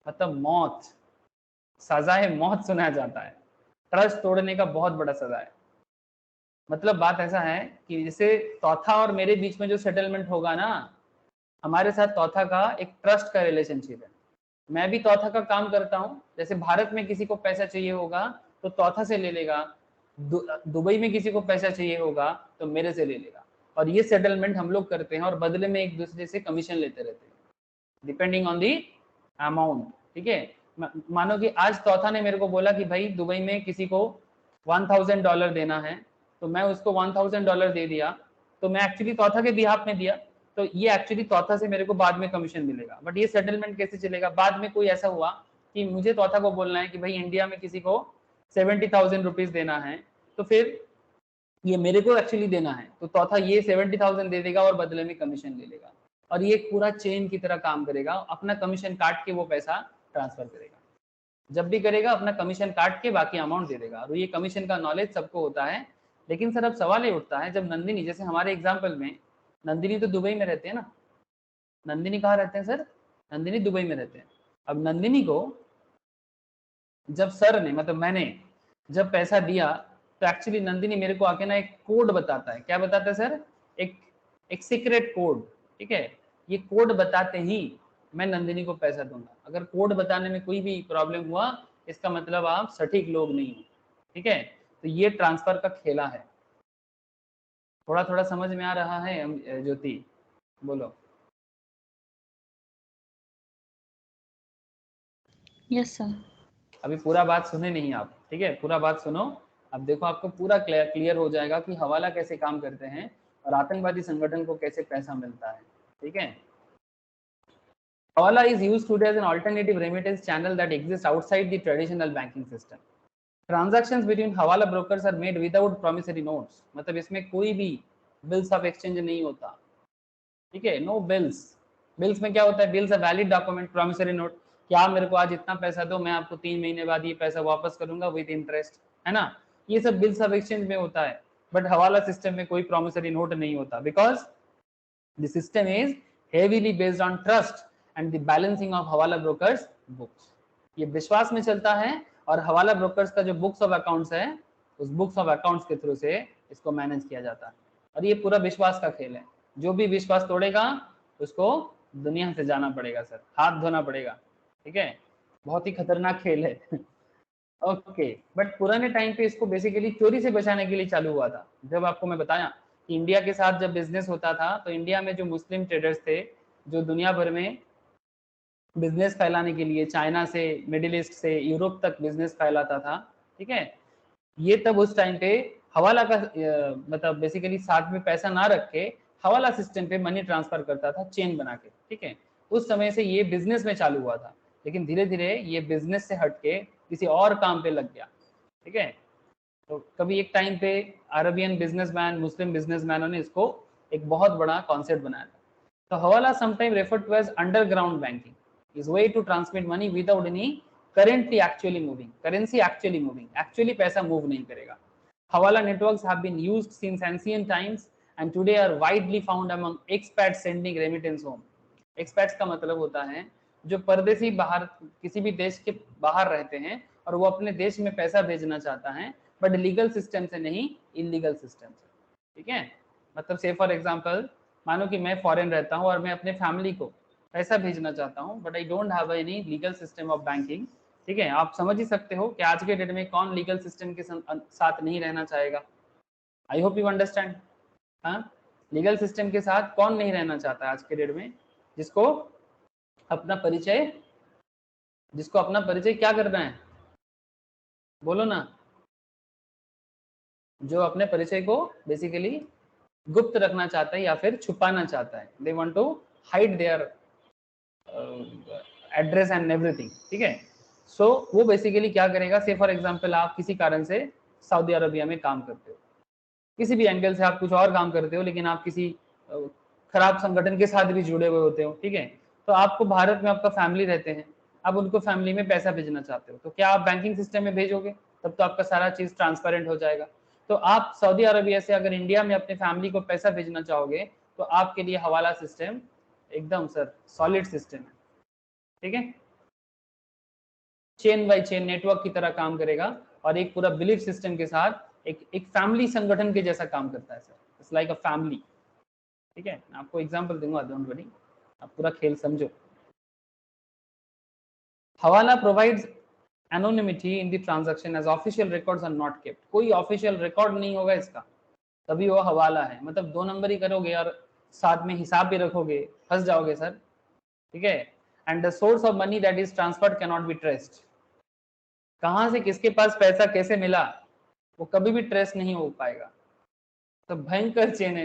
मतलब मौत, सजाए मौत सुनाया जाता है। ट्रस्ट तोड़ने का बहुत बड़ा सजा है। मतलब बात ऐसा है कि जैसे तौथा और मेरे बीच में जो सेटलमेंट होगा ना, हमारे साथ तौथा का एक ट्रस्ट का रिलेशनशिप है। मैं भी तौथा का काम करता हूँ। जैसे भारत में किसी को पैसा चाहिए होगा तो तौथा से ले लेगा, दुबई में किसी को पैसा चाहिए होगा तो मेरे से ले लेगा, और ये सेटलमेंट हम लोग करते हैं, और बदले में एक दूसरे से कमीशन लेते रहते हैं डिपेंडिंग ऑन दी अमाउंट, ठीक है। मानो कि आज तौथा ने मेरे को बोला कि भाई दुबई में किसी को $1000 देना है, तो मैं उसको $1000 दे दिया, तो मैं एक्चुअली तौथा के बिहाफ में दिया, तो ये एक्चुअली तौथा से मेरे को बाद में कमीशन मिलेगा। बट ये सेटलमेंट कैसे चलेगा? बाद में कोई ऐसा हुआ कि मुझे तौथा को बोलना है कि भाई इंडिया में किसी को 70,000 रुपीज देना है, तो फिर ये मेरे को एक्चुअली देना है, तो तौथा ये 70,000 दे देगा और बदले में कमीशन ले लेगा, और ये पूरा चेन की तरह काम करेगा। अपना कमीशन काट के वो पैसा ट्रांसफर करेगा, जब भी करेगा अपना कमीशन काट के बाकी अमाउंट दे देगा, और ये कमीशन का नॉलेज सबको होता है। लेकिन सर अब सवाल ये उठता है, जब नंदिनी, जैसे हमारे एग्जाम्पल में नंदिनी तो दुबई में रहते हैं ना, नंदिनी कहाँ रहते हैं सर? नंदिनी दुबई में रहते हैं। अब नंदिनी को जब सर ने, मतलब मैंने जब पैसा दिया, तो एक्चुअली नंदिनी मेरे को आके ना एक कोड बताता है। क्या बताता है सर? एक सीक्रेट कोड, ठीक है। ये कोड बताते ही मैं नंदिनी को पैसा दूंगा। अगर कोड बताने में कोई भी प्रॉब्लम हुआ, इसका मतलब आप सटीक लोग नहीं हो, ठीक है। तो ये ट्रांसफर का खेला है। थोड़ा थोड़ा समझ में आ रहा है ज्योति? बोलो। Yes sir. अभी पूरा बात सुने नहीं आप, ठीक है, पूरा बात सुनो। अब देखो आपको पूरा क्लियर हो जाएगा कि हवाला कैसे काम करते हैं और आतंकवादी संगठन को कैसे पैसा मिलता है, ठीक है। Hawala is used today as an alternative remittance channel that exists outside the traditional banking system. Transactions between Hawala brokers are made without promissory notes. मतलब इसमें कोई भी bills of exchange नहीं होता, ठीक है, no bills. Bills में क्या होता है? Bills a valid document, promissory note कि आप मेरे को आज इतना पैसा दो, मैं आपको 3 महीने बाद ये पैसा वापस करूंगा विद इंटरेस्ट, है ना। ये सब बिल्स ऑफ एक्सचेंज में होता है, बट हवाला सिस्टम में कोई प्रॉमिसरी नोट नहीं होता, because the system is heavily based on trust and the balancing of हवाला ब्रोकर्स बुक्स। ये विश्वास में चलता है, और हवाला ब्रोकर्स का जो बुक्स ऑफ अकाउंट्स है, उस बुक्स ऑफ अकाउंट्स के थ्रू से इसको मैनेज किया जाता है। और ये पूरा विश्वास का खेल है, जो भी विश्वास तोड़ेगा उसको दुनिया से जाना पड़ेगा सर, हाथ धोना पड़ेगा, ठीक है, बहुत ही खतरनाक खेल है। ओके, बट पुराने टाइम पे इसको बेसिकली चोरी से बचाने के लिए चालू हुआ था। जब आपको मैं बताया कि इंडिया के साथ जब बिजनेस होता था, तो इंडिया में जो मुस्लिम ट्रेडर्स थे, जो दुनिया भर में बिजनेस फैलाने के लिए चाइना से, मिडिल ईस्ट से यूरोप तक बिजनेस फैलाता था, ठीक है, ये तब उस टाइम पे हवाला का मतलब बेसिकली साथ में पैसा ना रख के हवाला सिस्टम पे मनी ट्रांसफर करता था, चेन बना के, ठीक है। उस समय से ये बिजनेस में चालू हुआ था, लेकिन धीरे धीरे ये बिजनेस से हटके किसी और काम पे लग गया, ठीक है। तो कभी एक टाइम पे अरबियन बिजनेसमैन, मुस्लिम बिजनेसमैनों ने इसको एक बहुत बड़ा कॉन्सेप्ट बनाया था। तो hawala sometime referred to as underground banking is way to transmit money without any currently actually moving, currency actually moving, actually पैसा move नहीं करेगा। हवाला networks have been used since ancient times and today are widely found among expats sending remittance home। expats का मतलब होता है जो परदेसी बाहर किसी भी देश के बाहर रहते हैं और वो अपने देश में पैसा भेजना चाहता है, बट लीगल सिस्टम से नहीं, इलीगल सिस्टम से, ठीक है। मतलब से फॉर एग्जांपल, मानो कि मैं फॉरेन रहता हूँ और मैं अपने फैमिली को पैसा भेजना चाहता हूँ, but I don't have any legal system of banking, ठीक है। आप समझ ही सकते हो कि आज के डेट में कौन लीगल सिस्टम के साथ नहीं रहना चाहेगा। I hope you understand. हाँ, लीगल सिस्टम के साथ कौन नहीं रहना चाहता आज के डेट में, जिसको अपना परिचय क्या करना है, बोलो ना, जो अपने परिचय को बेसिकली गुप्त रखना चाहता है या फिर छुपाना चाहता है, they want to hide their address and everything, ठीक है। सो वो बेसिकली क्या करेगा, से फॉर एग्जांपल आप किसी कारण से सऊदी अरबिया में काम करते हो, किसी भी एंगल से आप कुछ और काम करते हो, लेकिन आप किसी खराब संगठन के साथ भी जुड़े हुए होते हो, ठीक है। तो आपको भारत में आपका फैमिली रहते हैं, आप उनको फैमिली में पैसा भेजना चाहते हो, तो क्या आप बैंकिंग सिस्टम में भेजोगे? तब तो आपका सारा चीज ट्रांसपेरेंट हो जाएगा। तो आप सऊदी अरबिया से अगर इंडिया में अपने फैमिली को पैसा भेजना चाहोगे, तो आपके लिए हवाला सिस्टम एकदम सर सॉलिड सिस्टम है, ठीक है। चेन बाय चेन नेटवर्क की तरह काम करेगा और एक पूरा बिलीफ सिस्टम के साथ एक फैमिली संगठन के जैसा काम करता है sir, it's like a family, ठीक है। आपको एग्जांपल दूंगा, डोंट वरी, आप पूरा खेल समझो। Hawala provides anonymity in the transaction as official records are not kept. कोई ऑफिशियल रिकॉर्ड नहीं होगा इसका, तभी वो हवाला है। मतलब दो नंबरी करोगे और साथ में हिसाब भी रखोगे, फंस जाओगे सर, ठीक है। And the source of money that is transferred can not be traced. कहां से किसके पास पैसा कैसे मिला वो कभी भी ट्रेस नहीं हो पाएगा। तो भयंकर चेन है,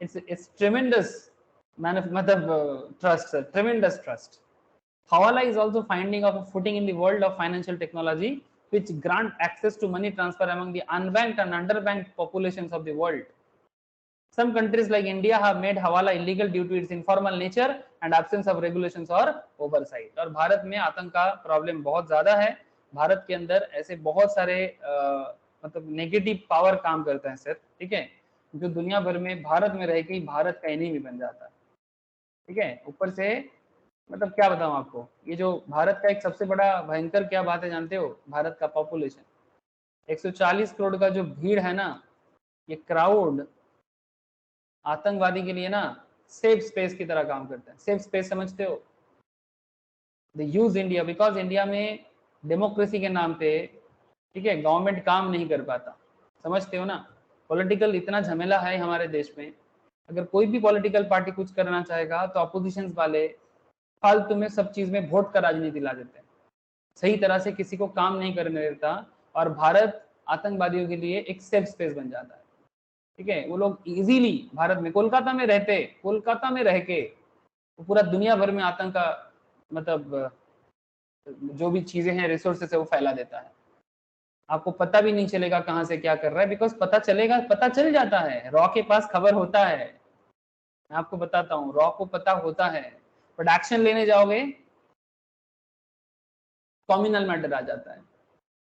इट्स ट्रेमेंडस मतलब trust sir, ट्रेमेंडस trust. Hawala is also finding of a footing in the world of financial technology, which grant access to money transfer among the unbanked and underbanked populations of the world. Some countries like India have made Hawala illegal due to its informal nature and absence of regulations or oversight. और भारत में आतंक का problem बहुत ज्यादा है। भारत के अंदर ऐसे बहुत सारे मतलब नेगेटिव पावर काम करते हैं सर, ठीक है, जो दुनिया भर में भारत में रह के भारत का एनिमी बन जाता है, ठीक है। ऊपर से मतलब क्या बताऊं आपको, ये जो भारत का एक सबसे बड़ा भयंकर क्या बात है जानते हो, भारत का पॉपुलेशन 140 करोड़ का जो भीड़ है ना, ये क्राउड आतंकवादी के लिए ना सेफ स्पेस की तरह काम करता है। सेफ स्पेस समझते हो, दे यूज इंडिया बिकॉज इंडिया में डेमोक्रेसी के नाम पे, ठीक है, गवर्नमेंट काम नहीं कर पाता, समझते हो ना। पॉलिटिकल इतना झमेला है हमारे देश में, अगर कोई भी पॉलिटिकल पार्टी कुछ करना चाहेगा तो अपोजिशन वाले फालतू में सब चीज में वोट का राजनीति ला देते हैं, सही तरह से किसी को काम नहीं करने देता, और भारत आतंकवादियों के लिए एक सेफ स्पेस बन जाता है, ठीक है। वो लोग इजीली भारत में, कोलकाता में रह के वो पूरा दुनिया भर में आतंक का मतलब जो भी चीजें हैं रिसोर्सेस है वो फैला देता है। आपको पता भी नहीं चलेगा कहां से क्या कर रहा है, बिकॉज पता चल जाता है, रॉ के पास खबर होता है। मैं आपको बताता हूँ, रॉ को पता होता है, बट एक्शन लेने जाओगे कॉम्युनल मैटर आ जाता है,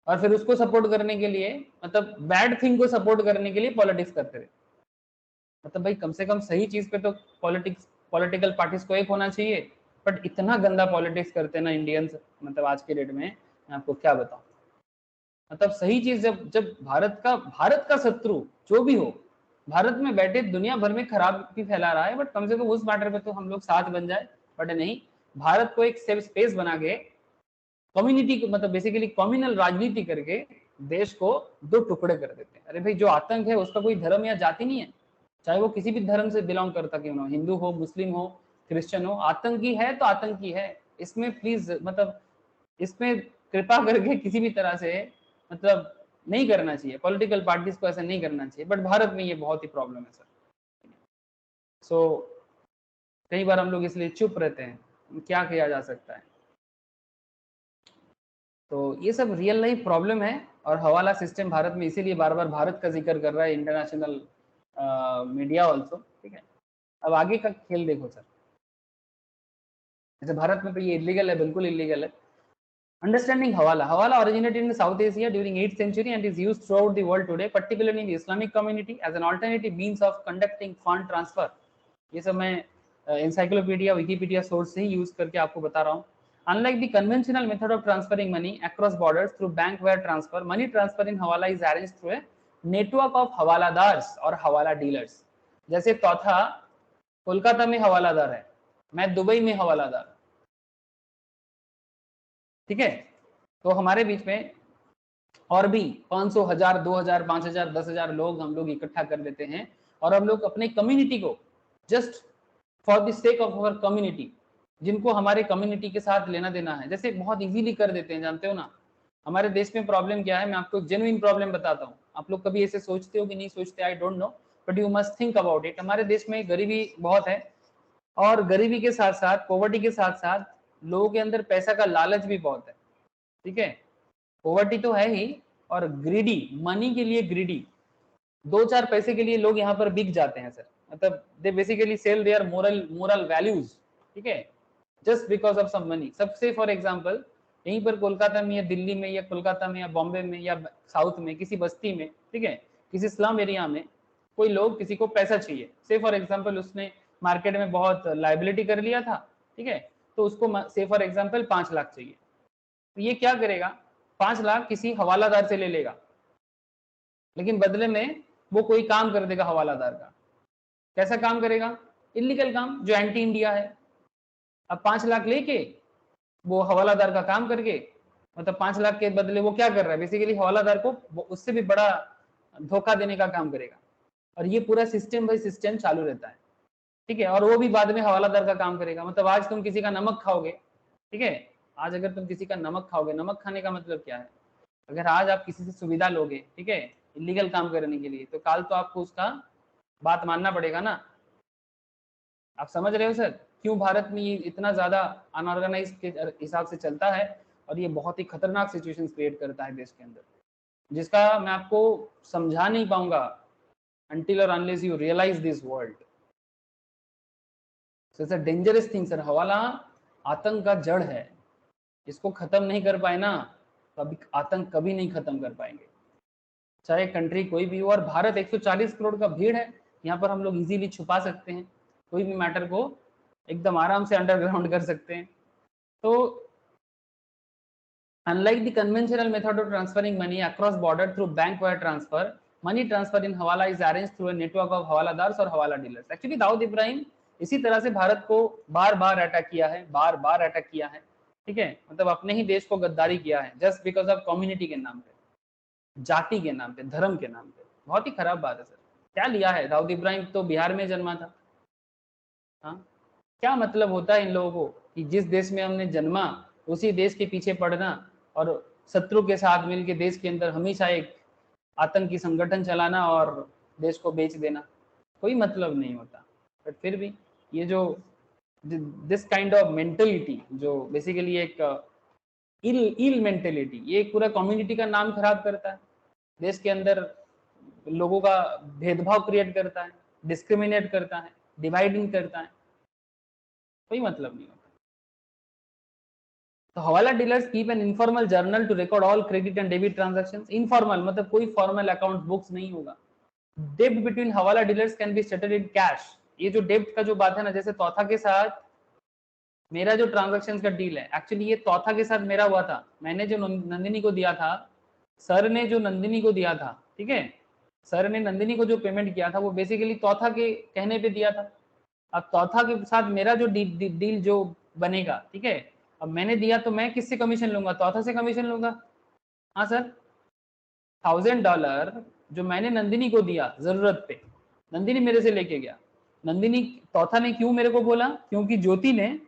और फिर उसको सपोर्ट करने के लिए, मतलब बैड थिंग को सपोर्ट करने के लिए पॉलिटिक्स करते रहे। मतलब भाई कम से कम सही चीज पे तो पॉलिटिकल पार्टीज को एक होना चाहिए, बट इतना गंदा पॉलिटिक्स करते हैं ना इंडियंस, मतलब आज के डेट में मैं आपको क्या बताऊं। मतलब सही चीज जब जब भारत का शत्रु जो भी हो भारत में बैठे दुनिया भर में खराबी फैला रहा है, बट कम से कम उस मैटर पे तो हम लोग साथ बन जाए, बट नहीं, भारत को एक सेफ स्पेस बना के कम्युनिटी को, मतलब बेसिकली कम्युनल राजनीति करके देश को दो टुकड़े कर देते हैं। अरे भाई जो आतंक है उसका कोई धर्म या जाति नहीं है, चाहे वो किसी भी धर्म से बिलोंग करता क्यों ना हो, हिंदू हो, मुस्लिम हो, क्रिश्चियन हो, आतंकी है तो आतंकी है। इसमें प्लीज मतलब इसमें कृपा करके किसी भी तरह से मतलब नहीं करना चाहिए, पॉलिटिकल पार्टीज को ऐसा नहीं करना चाहिए, बट भारत में ये बहुत ही प्रॉब्लम है सर। सो कई बार हम लोग इसलिए चुप रहते हैं, क्या किया जा सकता है। तो ये सब रियल लाइफ प्रॉब्लम है, और हवाला सिस्टम भारत में इसीलिए बार बार भारत का जिक्र कर रहा है इंटरनेशनल मीडिया ऑल्सो, ठीक है। अब आगे का खेल देखो सर, जैसे भारत में तो ये इलीगल है, बिल्कुल इलीगल है। Understanding Hawala. Hawala originated in South Asia during 8th century and is used throughout the world today, particularly in the Islamic community as an alternative means of conducting fund transfer. ये सब मैं encyclopedia, Wikipedia source से ही use करके आपको बता रहा हूँ। Unlike the conventional method of transferring money across borders through bank wire transfer, money transfer in Hawala is arranged through a network of हवालादार्स और हवाला डीलर्स। जैसे चौथा कोलकाता में हवालादार है, मैं दुबई में हवालादार, ठीक है। तो हमारे बीच में और भी 500, 1000, 2000, 5000, 10,000 लोग हम लोग इकट्ठा कर लेते हैं, और हम लोग अपने कम्युनिटी को just for the sake of our community, जिनको हमारे कम्युनिटी के साथ लेना देना है, जैसे बहुत इजीली कर देते हैं। जानते हो ना हमारे देश में प्रॉब्लम क्या है, मैं आपको जेन्युइन प्रॉब्लम बताता हूँ। आप लोग कभी ऐसे सोचते हो कि नहीं सोचते, I don't know, but you must think about it. हमारे देश में गरीबी बहुत है, और गरीबी के साथ साथ, पॉवर्टी के साथ साथ लोगों के अंदर पैसा का लालच भी बहुत है, ठीक है। पॉवर्टी तो है ही, और ग्रीडी, मनी के लिए ग्रीडी, दो चार पैसे के लिए लोग यहाँ पर बिक जाते हैं सर। मतलब they basically sell their moral values, ठीक है, just because of some money. सबसे फॉर एग्जांपल यहीं पर कोलकाता में या दिल्ली में या कोलकाता में या बॉम्बे में या साउथ में किसी बस्ती में, ठीक है, किसी स्लम एरिया में कोई लोग, किसी को पैसा चाहिए, से फॉर एग्जांपल उसने मार्केट में बहुत लाइबिलिटी कर लिया था, ठीक है, तो उसको से फॉर एग्जांपल 5 लाख चाहिए। तो ये क्या करेगा, 5 लाख किसी हवालादार से ले लेगा, लेकिन बदले में वो कोई काम कर देगा हवालादार का। कैसा काम करेगा, इलीगल काम, जो एंटी इंडिया है। अब 5 लाख लेके वो हवालादार का काम करके, मतलब 5 लाख के बदले वो क्या कर रहा है, बेसिकली हवालादार को उससे भी बड़ा धोखा देने का काम करेगा। और ये पूरा सिस्टम बाय सिस्टम चालू रहता है, ठीक है। और वो भी बाद में हवालादार का काम करेगा। मतलब आज तुम किसी का नमक खाओगे, ठीक है, आज अगर तुम किसी का नमक खाओगे, नमक खाने का मतलब क्या है, अगर आज आप किसी से सुविधा लोगे, ठीक है, इलीगल काम करने के लिए, तो कल तो आपको उसका बात मानना पड़ेगा ना। आप समझ रहे हो सर, क्यों भारत में ये इतना ज्यादा अनऑर्गेनाइज के हिसाब से चलता है, और ये बहुत ही खतरनाक सिचुएशन क्रिएट करता है देश के अंदर, जिसका मैं आपको समझा नहीं पाऊंगा until or unless you realize this world. So it's a dangerous thing sir। हवाला आतंक का जड़ है, इसको खत्म नहीं कर पाए ना, कभी आतंक कभी नहीं खत्म कर पाएंगे, चाहे कंट्री कोई भी हो। और भारत 140 करोड़ का भीड़ है, यहाँ पर हम लोग इजीली छुपा सकते हैं, कोई भी मैटर को एकदम आराम से अंडरग्राउंड कर सकते हैं। तो unlike the conventional method of transferring money across border through bank wire transfer, money transfer in हवाला is arranged through a network of हवालादार्स और हवाला डीलर्स। एक्चुअली दाऊद इब्राहिम इसी तरह से भारत को बार बार अटैक किया है, बार बार अटैक किया है, ठीक है। मतलब अपने ही देश को गद्दारी किया है, जस्ट बिकॉज ऑफ कम्युनिटी के नाम पे, जाति के नाम पे, धर्म के नाम पे। बहुत ही खराब बात है सर। क्या लिया है, दाऊद इब्राहिम तो बिहार में जन्मा था, हाँ, क्या मतलब होता है इन लोगों को कि जिस देश में हमने जन्मा उसी देश के पीछे पड़ना, और शत्रु के साथ मिलकर देश के अंदर हमेशा एक आतंकी संगठन चलाना और देश को बेच देना, कोई मतलब नहीं होता। बट फिर भी ये जो दिस काइंड ऑफ मेंटेलिटी, जो बेसिकली एक इल मेंटेलिटी, ये पूरा कम्युनिटी का नाम खराब करता है, देश के अंदर लोगों का भेदभाव क्रिएट करता है, डिस्क्रिमिनेट करता है, डिवाइडिंग करता है, कोई मतलब नहीं होता। तो hawala dealers keep an informal journal to record all credit and debit transactions. Informal मतलब कोई फॉर्मल अकाउंट बुक्स नहीं होगा। डेब्ट बिटवीन हवाला dealers can be settled in cash. ये जो डेब्ट का जो बात है ना, जैसे तौथा के साथ मेरा जो ट्रांजैक्शन का डील है, एक्चुअली ये तौथा के साथ मेरा हुआ था। मैंने जो नंदिनी को दिया था, सर ने जो नंदिनी को दिया था, ठीक है, सर ने नंदिनी को जो पेमेंट किया था वो बेसिकली तौथा के कहने पे दिया था। अब तौथा के साथ मेरा जो डील जो बनेगा, ठीक है, अब मैंने दिया तो मैं किससे कमीशन लूंगा? तौथा से कमीशन लूंगा। हाँ सर, $1000 जो मैंने नंदिनी को दिया जरूरत पे, नंदिनी मेरे से लेके गया। नंदिनी, तौथा ने क्यों मेरे को बोला? क्योंकि ज्योति ने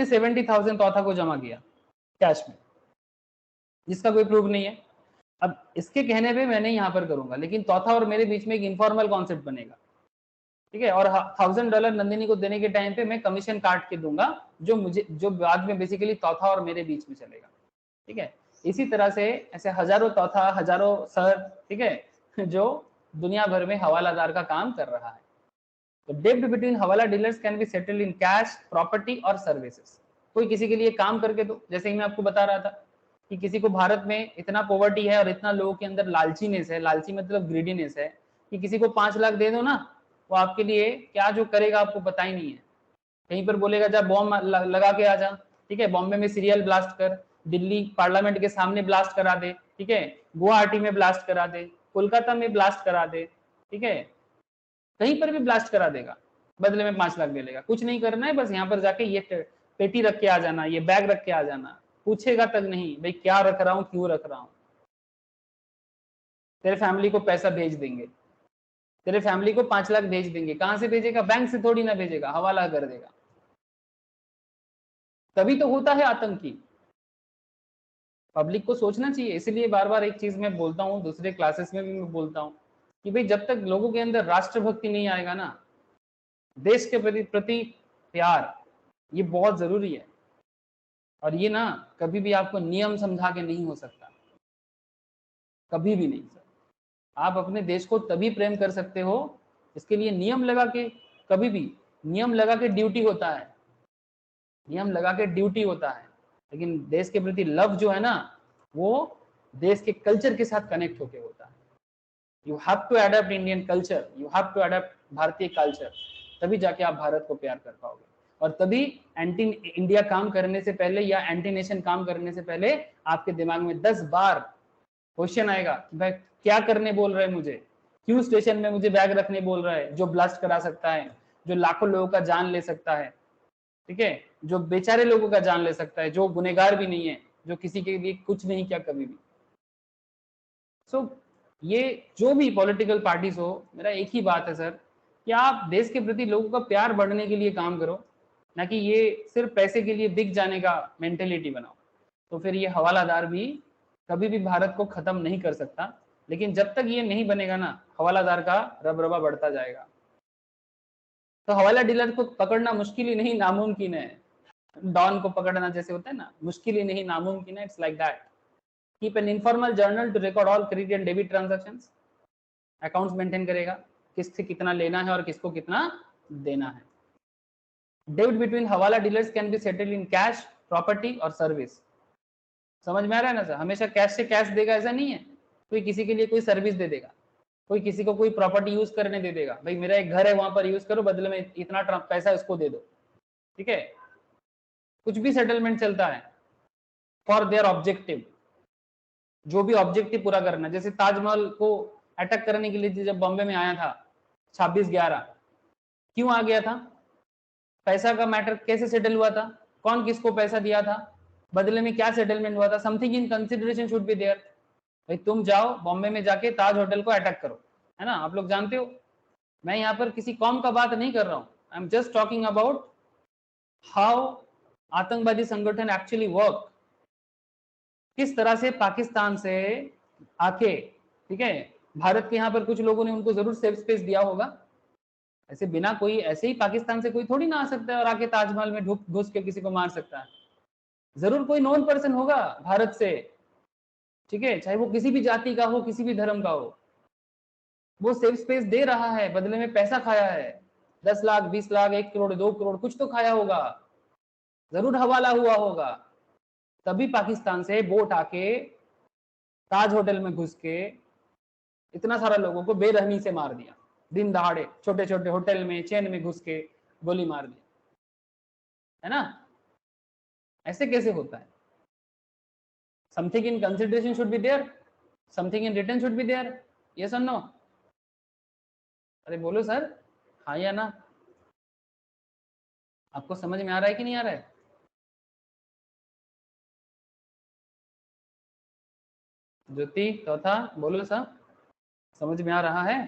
70,000 तौथा को जमा किया कैश में, जिसका कोई प्रूफ नहीं है। अब इसके कहने पे मैंने यहाँ पर करूंगा, लेकिन तौथा और मेरे बीच में एक इनफॉर्मल कॉन्सेप्ट बनेगा, ठीक है। और $1000 नंदिनी को देने के टाइम पे मैं कमीशन काट के दूंगा, जो बाद में बेसिकली तौथा और मेरे बीच में चलेगा, ठीक है। इसी तरह से ऐसे हजारों तौथा, हजारों सर, ठीक है, जो दुनिया भर में हवालादार का काम कर रहा है। तो डेब्ट बिटवीन हवाला dealers can be settled in cash, property और सर्विसेज। कोई किसी के लिए काम करके दो, जैसे ही मैं आपको बता रहा था कि किसी को भारत में इतना पॉवर्टी है और इतना लोगों के अंदर लालचीनेस है, लालची मतलब ग्रीडीनेस है, कि किसी को 5 लाख दे दो ना, वो आपके लिए क्या जो करेगा आपको पता ही नहीं है। कहीं पर बोलेगा जा बॉम्ब लगा के आ जा, ठीक है, बॉम्बे में सीरियल ब्लास्ट कर, दिल्ली पार्लियामेंट के सामने ब्लास्ट करा दे, ठीक है, गुवाहाटी में ब्लास्ट करा दे, कोलकाता में ब्लास्ट करा दे, ठीक है, कहीं पर भी ब्लास्ट करा देगा, बदले में 5 लाख दे लेगा। कुछ नहीं करना है, बस यहाँ पर जाके ये पेटी रख के आ जाना, ये बैग रख के आ जाना, पूछेगा तक नहीं भाई क्या रख रहा हूँ, क्यों रख रहा हूँ। तेरे फैमिली को पैसा भेज देंगे, तेरे फैमिली को 5 लाख भेज देंगे। कहां से भेजेगा? बैंक से थोड़ी ना भेजेगा, हवाला कर देगा। तभी तो होता है आतंकी। पब्लिक को सोचना चाहिए। इसलिए बार बार एक चीज मैं बोलता हूँ, दूसरे क्लासेस में भी मैं बोलता हूँ कि भाई जब तक लोगों के अंदर राष्ट्रभक्ति नहीं आएगा ना, देश के प्रति प्यार, ये बहुत जरूरी है। और ये ना कभी भी आपको नियम समझा के नहीं हो सकता, कभी भी नहीं सर। आप अपने देश को तभी प्रेम कर सकते हो, इसके लिए नियम लगा के, कभी भी नियम लगा के ड्यूटी होता है, नियम लगा के ड्यूटी होता है। लेकिन देश के प्रति लव जो है ना, वो देश के कल्चर के साथ कनेक्ट होके होता है। You have to adapt Indian culture, you have to adapt भारतीय कल्चर, तभी जाके आप भारत को प्यार कर पाओगे। और तभी एंटी इंडिया काम करने से पहले या एंटी नेशन काम करने से पहले आपके दिमाग में 10 बार क्वेश्चन आएगा कि भाई क्या करने बोल रहे हैं मुझे, क्यों स्टेशन में मुझे बैग रखने बोल रहा है, जो ब्लास्ट करा सकता है, जो लाखों लोगों का जान ले सकता है, ठीक है, जो बेचारे लोगों का जान ले सकता है, जो गुनेगार भी नहीं है, जो किसी के लिए कुछ नहीं किया कभी भी। सो ये जो भी पॉलिटिकल पार्टीज हो, मेरा एक ही बात है सर कि आप देश के प्रति लोगों का प्यार बढ़ने के लिए काम करो, ना कि ये सिर्फ पैसे के लिए बिक जाने का मेंटेलिटी बनाओ। तो फिर ये हवालादार भी कभी भी भारत को खत्म नहीं कर सकता। लेकिन जब तक ये नहीं बनेगा ना, हवालादार का रबरबा बढ़ता जाएगा। तो हवाला डीलर को पकड़ना मुश्किल ही नहीं, नामुमकिन है। डॉन को पकड़ना जैसे होता है ना, मुश्किल ही नहीं, नामुमकिन है। It's like that. Keep an informal journal to record all credit and debit transactions. Accounts maintain करेगा, किससे कितना लेना है और किसको कितना देना है। डेब्ट बिटवीन हवाला dealers can be settled in cash, property और सर्विस। समझ में आ रहा है ना सर? हमेशा कैश से कैश देगा ऐसा नहीं है। कोई किसी के लिए कोई सर्विस दे देगा, कोई किसी को कोई प्रॉपर्टी यूज करने दे देगा, भाई मेरा एक घर है वहां पर यूज करो, बदले में इतना पैसा इसको दे दो, ठीक है। कुछ भी सेटलमेंट चलता है फॉर देयर ऑब्जेक्टिव, जो भी ऑब्जेक्टिव पूरा करना। जैसे ताजमहल को अटैक करने के लिए जब बॉम्बे में आया था 26/11, क्यों आ गया था? पैसा का मैटर कैसे सेटल हुआ था, कौन किसको पैसा दिया था, बदले में क्या सेटलमेंट हुआ था, something in consideration should be there. भाई तुम जाओ बॉम्बे में जाके ताज होटल को अटैक करो, है ना, आप लोग जानते हो। मैं यहाँ पर किसी कौम का बात नहीं कर रहा हूँ, I am just talking about how आतंकवादी संगठन एक्चुअली वर्क। किस तरह से पाकिस्तान से आके, ठीक है, भारत के यहाँ पर कुछ लोगों ने उनको जरूर सेफ स्पेस दिया होगा। ऐसे बिना कोई, ऐसे ही पाकिस्तान से कोई थोड़ी ना आ सकता है और आके ताजमहल में घुस के किसी को मार सकता है। जरूर कोई नॉन पर्सन होगा भारत से, ठीक है, चाहे वो किसी भी जाति का हो, किसी भी धर्म का हो। वो सेफ स्पेस दे रहा है, बदले में पैसा खाया है, 10 लाख, 20 लाख, 1 करोड़, 2 करोड़, कुछ तो खाया होगा। जरूर हवाला हुआ होगा, तभी पाकिस्तान से बोट आके ताज होटल में घुस के इतना सारा लोगों को बेरहमी से मार दिया, दिन दहाड़े छोटे छोटे होटल में चेन में घुस के गोली मार दिया, है ना। ऐसे कैसे होता है? Something in consideration should be there, something in return should be there, yes or no? अरे बोलो सर, हाँ या ना? आपको समझ में आ रहा है कि नहीं आ रहा है? ज्योति चौथा बोलो सर, समझ में आ रहा है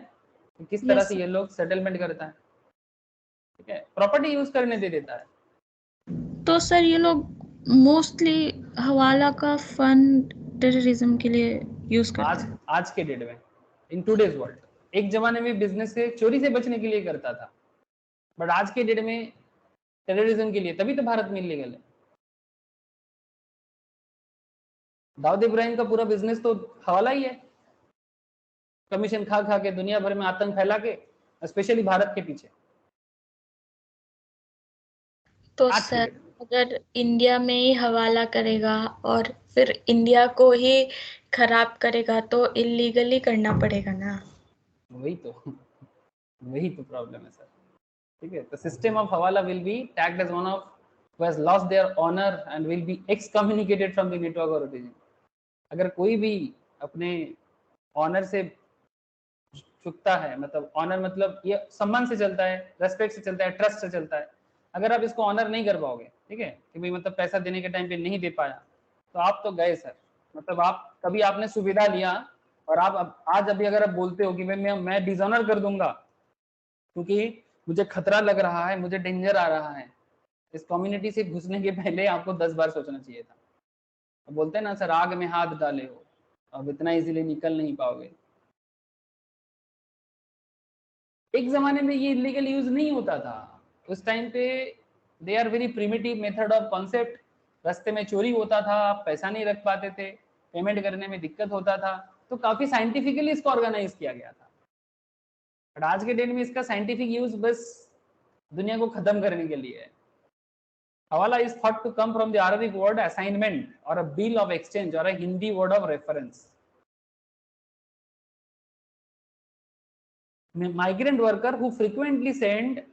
कि किस तरह Yes, से ये लोग सेटलमेंट करता है? ठीक है, प्रॉपर्टी यूज करने दे देता है। तो सर ये लोग मोस्टली हवाला का फंड टेररिज्म के लिए यूज करते आज हैं। आज के डेट में, इन टूडेज वर्ल्ड, एक जमाने में बिजनेस से चोरी से बचने के लिए करता था, बट आज के डेट में टेररिज्म के लिए, तभी तो भारत में इलीगल है। दाऊद इब्राहिम का पूरा बिजनेस तो हवाला ही है, कमीशन खा खा के दुनिया भर में आतंक फैला के, स्पेशली भारत के पीछे। तो आज के सर डेट में अगर इंडिया में ही हवाला करेगा और फिर इंडिया को ही खराब करेगा तो इलीगली करना पड़ेगा ना। वही तो प्रॉब्लम है सर। ठीक है, the system of hawala will be tagged as one of who has lost their honor and will be excommunicated from the network of origin। अगर कोई भी अपने ऑनर से चुकता है, मतलब ऑनर मतलब ये सम्मान से चलता है, रेस्पेक्ट से चलता है, ट्रस्ट से चलता है, अगर आप इसको ऑनर नहीं कर पाओगे, ठीक है, कि भाई मतलब पैसा देने के टाइम पे नहीं दे पाया, तो आप तो गए सर। मतलब आप कभी आपने सुविधा लिया और आप आज अभी अगर आप बोलते हो कि भाई मैं डिसऑनर कर दूंगा क्योंकि मुझे खतरा लग रहा है, मुझे डेंजर आ रहा है, इस कम्युनिटी से घुसने के पहले आपको 10 बार सोचना चाहिए था। अब बोलते हैं ना सर, आग में हाथ डाले हो, अब इतना इजीली निकल नहीं पाओगे। एक जमाने में ये इलीगल यूज नहीं होता था, उस टाइम पे they are very primitive method of concept. रास्ते में चोरी होता था, आप पैसा नहीं रख पाते थे, पेमेंट करने में दिक्कत होता था, तो काफी साइंटिफिकली इसको ऑर्गेनाइज किया गया था। बट आज के डेट में इसका साइंटिफिक यूज बस दुनिया को खत्म करने के लिए है। हवाला is thought to come from the Arabic word assignment or a bill of exchange or a Hindi word of reference। Migrant worker who frequently send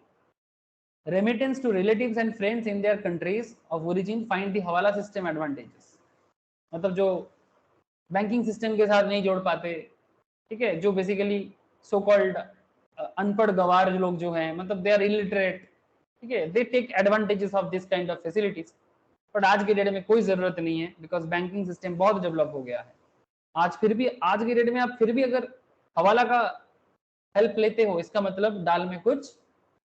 remittance to relatives and friends in their countries of origin find the hawala system advantageous। मतलब जो banking system के साथ नहीं जोड़ पाते, ठीक है, जो बेसिकली सो कॉल्ड अनपढ़ गवार लोग जो हैं, मतलब दे आर इलिटरेट, ठीक है, they take advantages of this kind of facilities. But आज के डेट में कोई जरूरत नहीं है, बिकॉज बैंकिंग सिस्टम बहुत डेवलप हो गया है। आज फिर भी आज के डेट में आप फिर भी अगर हवाला का हेल्प लेते हो, इसका मतलब दाल में कुछ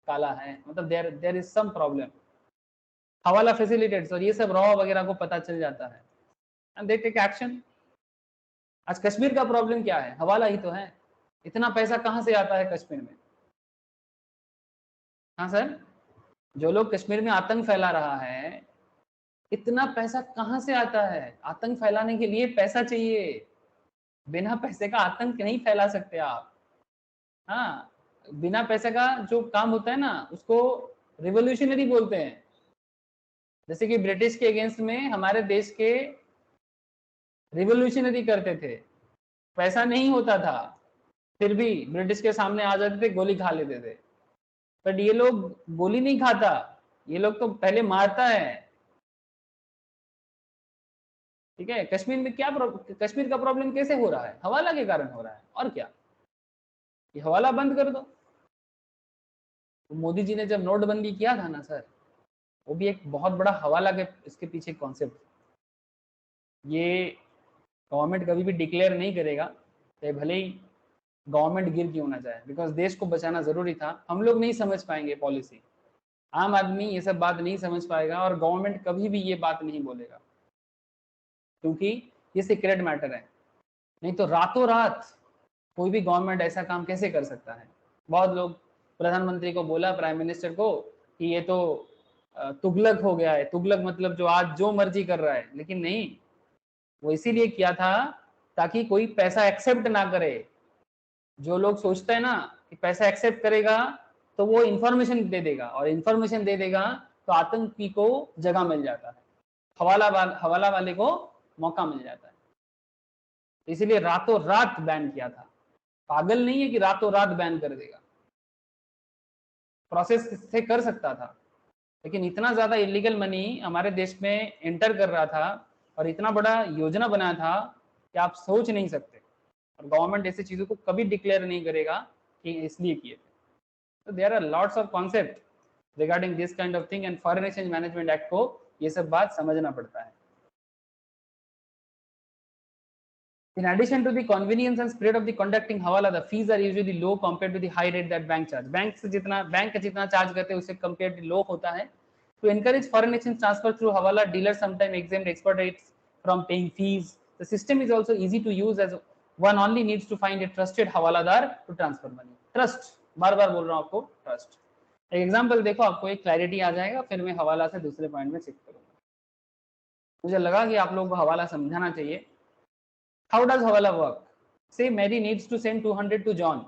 काला है, मतलब देयर इज सम प्रॉब्लम। हवाला फैसिलिटेट्स और ये सब रॉ वगैरह को पता चल जाता है एंड दे टेक एक्शन। आज कश्मीर का प्रॉब्लम क्या है? हवाला ही तो है। इतना पैसा कहां से आता है कश्मीर में? हाँ सर, जो लोग कश्मीर में आतंक फैला रहा है, इतना पैसा कहां से आता है? आतंक फैलाने के लिए पैसा चाहिए, बिना पैसे का आतंक नहीं फैला सकते आप। हाँ, बिना पैसे का जो काम होता है ना, उसको रिवोल्यूशनरी बोलते हैं। जैसे कि ब्रिटिश के अगेंस्ट में हमारे देश के रिवोल्यूशनरी करते थे, पैसा नहीं होता था, फिर भी ब्रिटिश के सामने आ जाते थे, गोली खा लेते थे। बट ये लोग गोली नहीं खाता, ये लोग तो पहले मारता है। ठीक है, कश्मीर में कश्मीर का प्रॉब्लम कैसे हो रहा है? हवाला के कारण हो रहा है, और क्या? ये हवाला बंद कर दो। तो मोदी जी ने जब नोटबंदी किया था ना सर, वो भी एक बहुत बड़ा हवाला के इसके पीछे कॉन्सेप्ट। ये गवर्नमेंट कभी भी डिक्लेयर नहीं करेगा, चाहे भले ही गवर्नमेंट गिर क्यों ना जाए, बिकॉज देश को बचाना जरूरी था। हम लोग नहीं समझ पाएंगे पॉलिसी, आम आदमी ये सब बात नहीं समझ पाएगा, और गवर्नमेंट कभी भी ये बात नहीं बोलेगा, क्योंकि ये सीक्रेट मैटर है। नहीं तो रातों रात कोई भी गवर्नमेंट ऐसा काम कैसे कर सकता है? बहुत लोग प्रधानमंत्री को बोला, प्राइम मिनिस्टर को, कि ये तो तुगलक हो गया है। तुगलक मतलब जो आज जो मर्जी कर रहा है, लेकिन नहीं, वो इसीलिए किया था ताकि कोई पैसा एक्सेप्ट ना करे। जो लोग सोचते हैं ना कि पैसा एक्सेप्ट करेगा तो वो इंफॉर्मेशन दे देगा, और इंफॉर्मेशन दे देगा तो आतंकी को जगह मिल जाता है, हवाला वाले को मौका मिल जाता है। इसीलिए रातों रात बैन किया था। पागल नहीं है कि रातों रात बैन कर देगा, प्रोसेस से कर सकता था, लेकिन इतना ज्यादा इलीगल मनी हमारे देश में एंटर कर रहा था और इतना बड़ा योजना बना था कि आप सोच नहीं सकते, और गवर्नमेंट ऐसी चीजों को कभी डिक्लेयर नहीं करेगा कि इसलिए किए थे। तो there are lots of concept regarding this kind of thing, and foreign exchange management act को ये सब बात समझना पड़ता है। In addition to the convenience and speed of the conducting hawala, the fees are usually low compared to the high rate that bank charge. Bank का जितना charge करते हैं उससे compared लो होता है। To encourage foreign exchange transfer through hawala, dealers sometimes exempt export rates from paying fees. The system is also easy to use as one only needs to find a trusted हवालादार to transfer money. Trust, बार बार बोल रहा हूँ आपको, trust. एक example देखो, आपको एक clarity आ जाएगा, फिर मैं हवाला से दूसरे पॉइंट में शिफ्ट करूंगा। मुझे लगा कि आप लोगों को हवाला समझाना चाहिए। How does hawala work? Say Mary needs to send $200 to John,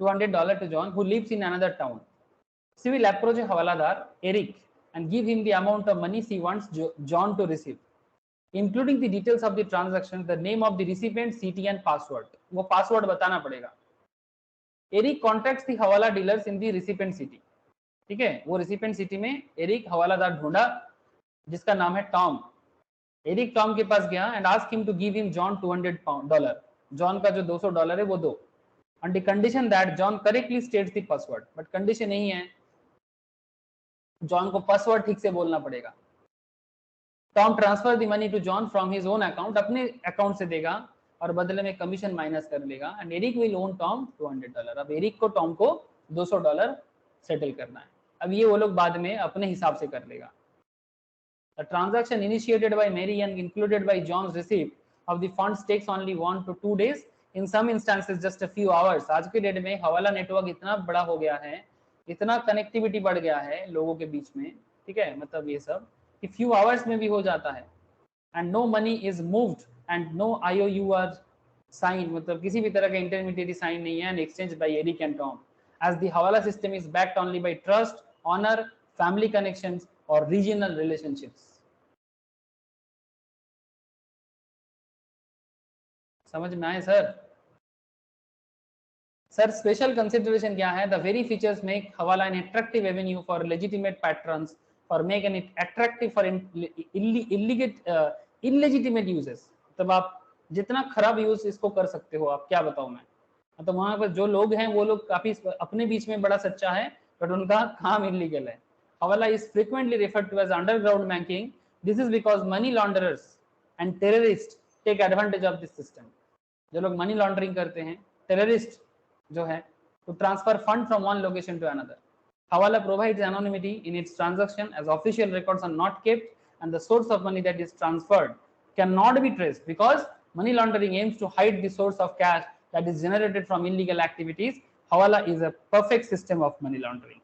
who lives in another town. She will approach a havaladar, Eric, and give him the amount of money she wants John to receive, including the details of the transaction, the name of the recipient, city and password. वो password बताना पड़ेगा। Eric contacts the hawala dealers in the recipient city. ठीक है, वो recipient city में Eric हवालादार ढूंढा जिसका नाम है टॉम। एरिक टॉम के पास गया and ask him to give him John $200। John का जो $200 है वो दो, on the condition that John correctly states the password. But condition नहीं है, जॉन को पासवर्ड ठीक से बोलना पड़ेगा। Tom transfer the money to John from his own account, अपने अकाउंट से देगा और बदले में कमीशन माइनस कर लेगा, and Eric will own Tom $200। अब एरिक को टॉम को $200 सेटल करना है। अब ये वो लोग बाद में अपने हिसाब से कर लेगा। The transaction initiated by Mary and included by John's receipt of the funds takes only 1 to 2 days. In some instances, just a few hours. आज के डेट में हवाला नेटवर्क इतना बड़ा हो गया है, इतना कनेक्टिविटी बढ़ गया है लोगों के बीच में, ठीक है, मतलब ये सब कि few hours में भी हो जाता है। And no money is moved and no IOU are signed, मतलब किसी भी तरह का intermediary sign नहीं है, and exchange by Eric and Tom, as the hawala system is backed only by trust, honor, family connections or regional relationships. समझ में आए सर? सर स्पेशल कंसिडरेशन क्या है? The very features make hawala an attractive avenue for legitimate patrons और make an attractive for illegitimate uses. मतलब आप जितना खराब यूज इसको कर सकते हो, आप क्या बताऊं मैं, मतलब वहां पर जो लोग हैं वो लोग काफी अपने बीच में बड़ा सच्चा है, बट उनका काम इलीगल है। Hawala is frequently referred to as underground banking. This is because money launderers and terrorist take advantage of this system. जो लोग मनी लॉन्ड्रिंग करते हैं, टेररिस्ट जो है, to transfer fund from one location to another. Hawala provides anonymity in its transaction as official records are not kept and the source of money that is transferred cannot be traced because money laundering aims to hide the source of cash that is generated from illegal activities. Hawala is a perfect system of money laundering.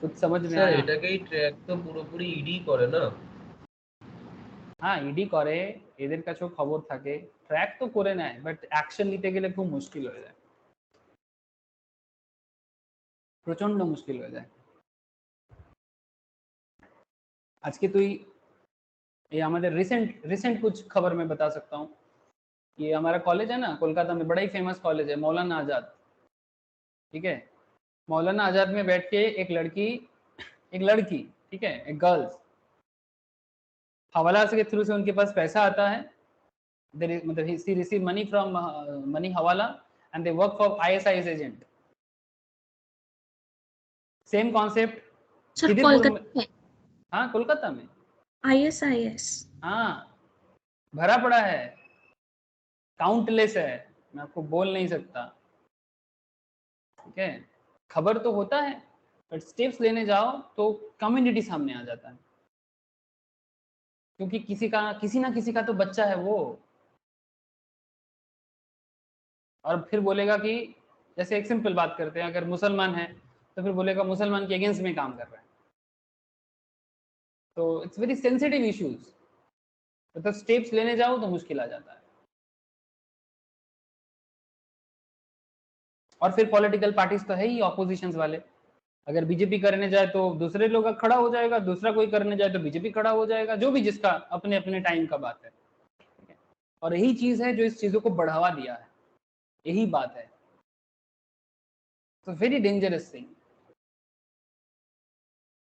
कुछ समझ में आया? এটাকেই track তো পুরোপুরি ED করে না? হ্যাঁ, ইডি করে, এদের কাছেও খবর থাকে, ট্র্যাক তো করে নেয়, বাট অ্যাকশন নিতে গেলে খুব মুশকিল হয়ে যায়, প্রচন্ড মুশকিল হয়ে যায়। আজকে তুই ये हमारे रिसेंट कुछ खबर में बता सकता हूँ। ये हमारा कॉलेज है ना कोलकाता में, बड़ा ही फेमस कॉलेज है, मौलाना आज़ाद, ठीक है। मौलाना आज़ाद में बैठ के एक लड़की, ठीक है, एक गर्ल्स, हवाला के थ्रू से उनके पास पैसा आता है, मतलब she receive money from money hawala and they work for ISIS agent. Same concept Khidirpur में। हाँ, कोलकाता में ISIS, हाँ, भरा पड़ा है, काउंटलेस है, मैं आपको बोल नहीं सकता, ठीक है। खबर तो होता है, बट स्टेप्स लेने जाओ तो कम्युनिटी सामने आ जाता है, क्योंकि किसी ना किसी का तो बच्चा है वो, और फिर बोलेगा कि, जैसे एक सिंपल बात करते हैं, अगर मुसलमान है तो फिर बोलेगा मुसलमान के अगेंस्ट में काम कर रहा है, तो इट्स वेरी सेंसिटिव इश्यूज, मतलब स्टेप्स लेने जाओ तो मुश्किल आ जाता है। और फिर पॉलिटिकल पार्टीज तो है ही ऑपोजिशंस वाले, अगर बीजेपी करने जाए तो दूसरे लोग खड़ा हो जाएगा, दूसरा कोई करने जाए तो बीजेपी खड़ा हो जाएगा, जो भी जिसका अपने अपने टाइम का बात है, ठीक है। और यही चीज है जो इस चीजों को बढ़ावा दिया है, यही बात है। तो वेरी डेंजरस थिंग।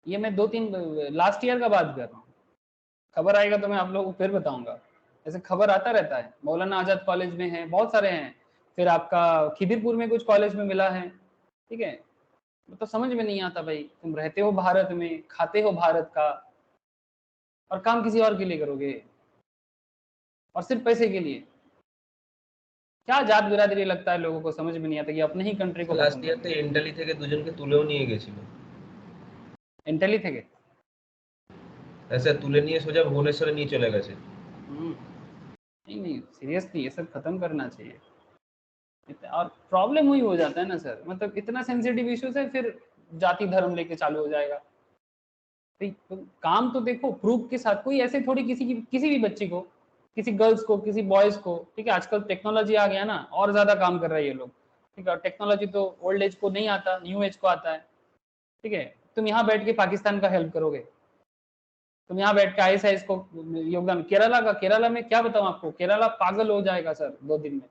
ये मैं 2-3 लास्ट ईयर का बात कर रहा हूँ, खबर आएगा तो मैं आप लोगों को फिर बताऊंगा। ऐसे खबर आता रहता है, मौलाना आजाद कॉलेज में है, बहुत सारे हैं, फिर आपका खिदिरपुर में कुछ कॉलेज में मिला है, ठीक है। तो समझ में नहीं आता भाई, तुम रहते हो भारत में, खाते हो भारत का, और काम किसी और के लिए करोगे, और सिर्फ पैसे के लिए। क्या जात बिरादरी लगता है लोगों को, समझ में नहीं आता कि अपने ही कंट्री को লাস্ট खत्म कर ইয়ারতে दो। ইন্টালি থেকে দুজনকে তুলেও নিয়ে গেছিল, इंटेली थे के ऐसा তুলে নিয়ে সোজা ভুবনেশ্বরে নিয়ে চলে গেছে। नहीं नहीं, सीरियसली ये सब खत्म करना चाहिए। और प्रॉब्लम वही हो जाता है ना सर, मतलब इतना सेंसिटिव इश्यूज है, फिर जाति धर्म लेके चालू हो जाएगा। तो काम तो देखो प्रूफ के साथ, कोई ऐसे थोड़ी किसी भी बच्ची को, किसी गर्ल्स को, किसी बॉयज को, ठीक है, आजकल टेक्नोलॉजी आ गया ना, और ज्यादा काम कर रहे हैं ये लोग, ठीक है। टेक्नोलॉजी तो ओल्ड एज को नहीं आता, न्यू एज को आता है, ठीक है। तुम यहाँ बैठ के पाकिस्तान का हेल्प करोगे, तुम यहाँ बैठ के ISIS को योगदान, केरला में क्या बताऊं आपको, केरला पागल हो जाएगा सर 2 दिन में।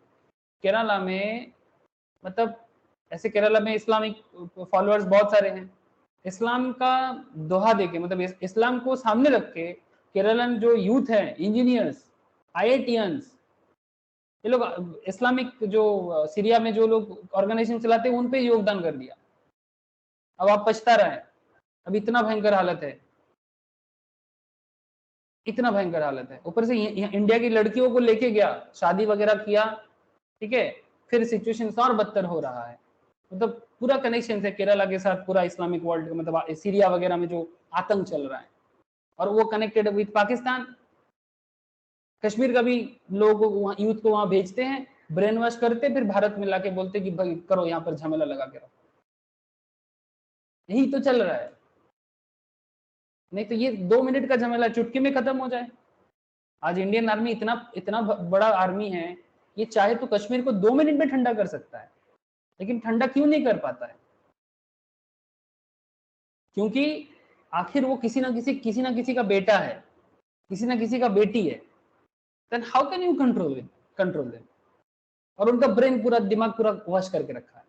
केरला में मतलब ऐसे, केरला में इस्लामिक फॉलोअर्स बहुत सारे हैं, इस्लाम का दोहा देके, मतलब इस्लाम को सामने रख के केरलन जो यूथ है, इंजीनियर्स, IITians, ये लोग इस्लामिक जो सीरिया में जो लोग ऑर्गेनाइजेशन चलाते हैं उन पे योगदान कर दिया। अब आप पछता रहे हैं, अब इतना भयंकर हालत है, इतना भयंकर हालत है। ऊपर से इंडिया की लड़कियों को लेके गया, शादी वगैरह किया, ठीक है, फिर सिचुएशन और बदतर हो रहा है। मतलब पूरा कनेक्शन है केरला के साथ, पूरा इस्लामिक वर्ल्ड, मतलब सीरिया वगैरह में जो आतंक चल रहा है, और वो कनेक्टेड विद पाकिस्तान। कश्मीर का भी लोग यूथ को वहां भेजते हैं, ब्रेन वॉश करते, फिर भारत में लाके बोलते कि भाई करो, यहाँ पर झमेला लगा के रखो। यही तो चल रहा है, नहीं तो ये 2 मिनट का झमेला चुटकी में खत्म हो जाए। आज इंडियन आर्मी इतना इतना बड़ा आर्मी है, ये चाहे तो कश्मीर को 2 मिनट में ठंडा कर सकता है, लेकिन ठंडा क्यों नहीं कर पाता है? क्योंकि आखिर वो किसी ना किसी का बेटा है, किसी ना किसी का बेटी है। Then how can you control them? और उनका ब्रेन पूरा, दिमाग पूरा वॉश करके रखा है।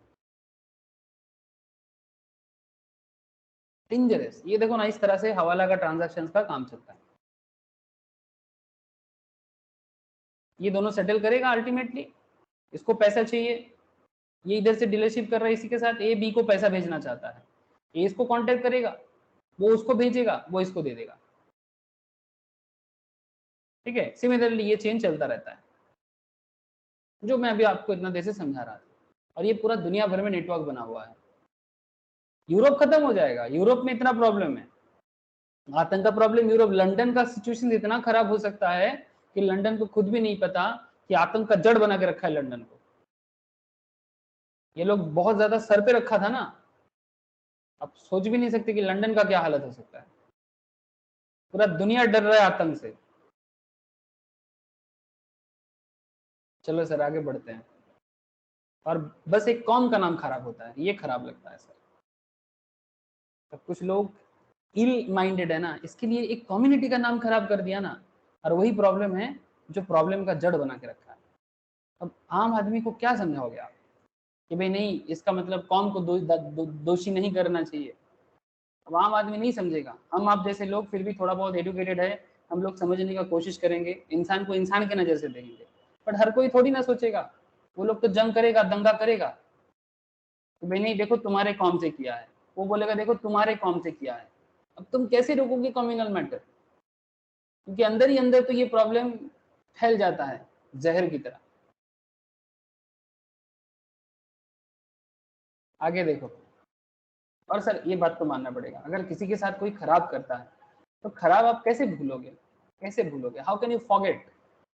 डेंजरस। ये देखो ना, इस तरह से हवाला का ट्रांजैक्शन का काम चलता है। ये दोनों सेटल करेगा अल्टीमेटली, इसको पैसा चाहिए, ये इधर से डीलरशिप कर रहा है इसी के साथ, ए बी को पैसा भेजना चाहता है, ए इसको कांटेक्ट करेगा, वो उसको भेजेगा, वो इसको दे देगा, ठीक है। सिमिलरली ये चेन चलता रहता है, जो मैं अभी आपको इतना देर से समझा रहा था। और ये पूरा दुनिया भर में नेटवर्क बना हुआ है। यूरोप खत्म हो जाएगा, यूरोप में इतना प्रॉब्लम है, आतंक का प्रॉब्लम यूरोप, लंदन का सिचुएशन इतना खराब हो सकता है कि लंदन को खुद भी नहीं पता कि आतंक का जड़ बना के रखा है लंदन को। ये लोग बहुत ज्यादा सर पे रखा था ना, आप सोच भी नहीं सकते कि लंदन का क्या हालत हो सकता है। पूरा दुनिया डर रहा है आतंक से। चलो सर आगे बढ़ते हैं। और बस एक कौम का नाम खराब होता है, ये खराब लगता है सर। तो कुछ लोग इल माइंडेड है ना, इसके लिए एक कम्युनिटी का नाम खराब कर दिया ना, और वही प्रॉब्लम है जो प्रॉब्लम का जड़ बना के रखा है। अब आम आदमी को क्या समझाओगे आप कि भाई नहीं, इसका मतलब कौम को दोषी नहीं करना चाहिए? अब आम आदमी नहीं समझेगा। हम आप जैसे लोग फिर भी थोड़ा बहुत एजुकेटेड है, हम लोग समझने का कोशिश करेंगे, इंसान को इंसान के नजर से देखेंगे, बट हर कोई थोड़ी ना सोचेगा। वो लोग तो जंग करेगा, दंगा करेगा, तो भाई नहीं देखो तुम्हारे कौम से किया है, वो बोलेगा देखो तुम्हारे कौम से किया है। अब तुम कैसे रोकोगे कम्युनल मैटर? क्योंकि अंदर ही अंदर तो ये प्रॉब्लम फैल जाता है जहर की तरह। आगे देखो। और सर ये बात तो मानना पड़ेगा, अगर किसी के साथ कोई खराब करता है तो खराब आप कैसे भूलोगे, कैसे भूलोगे? हाउ कैन यू फॉरगेट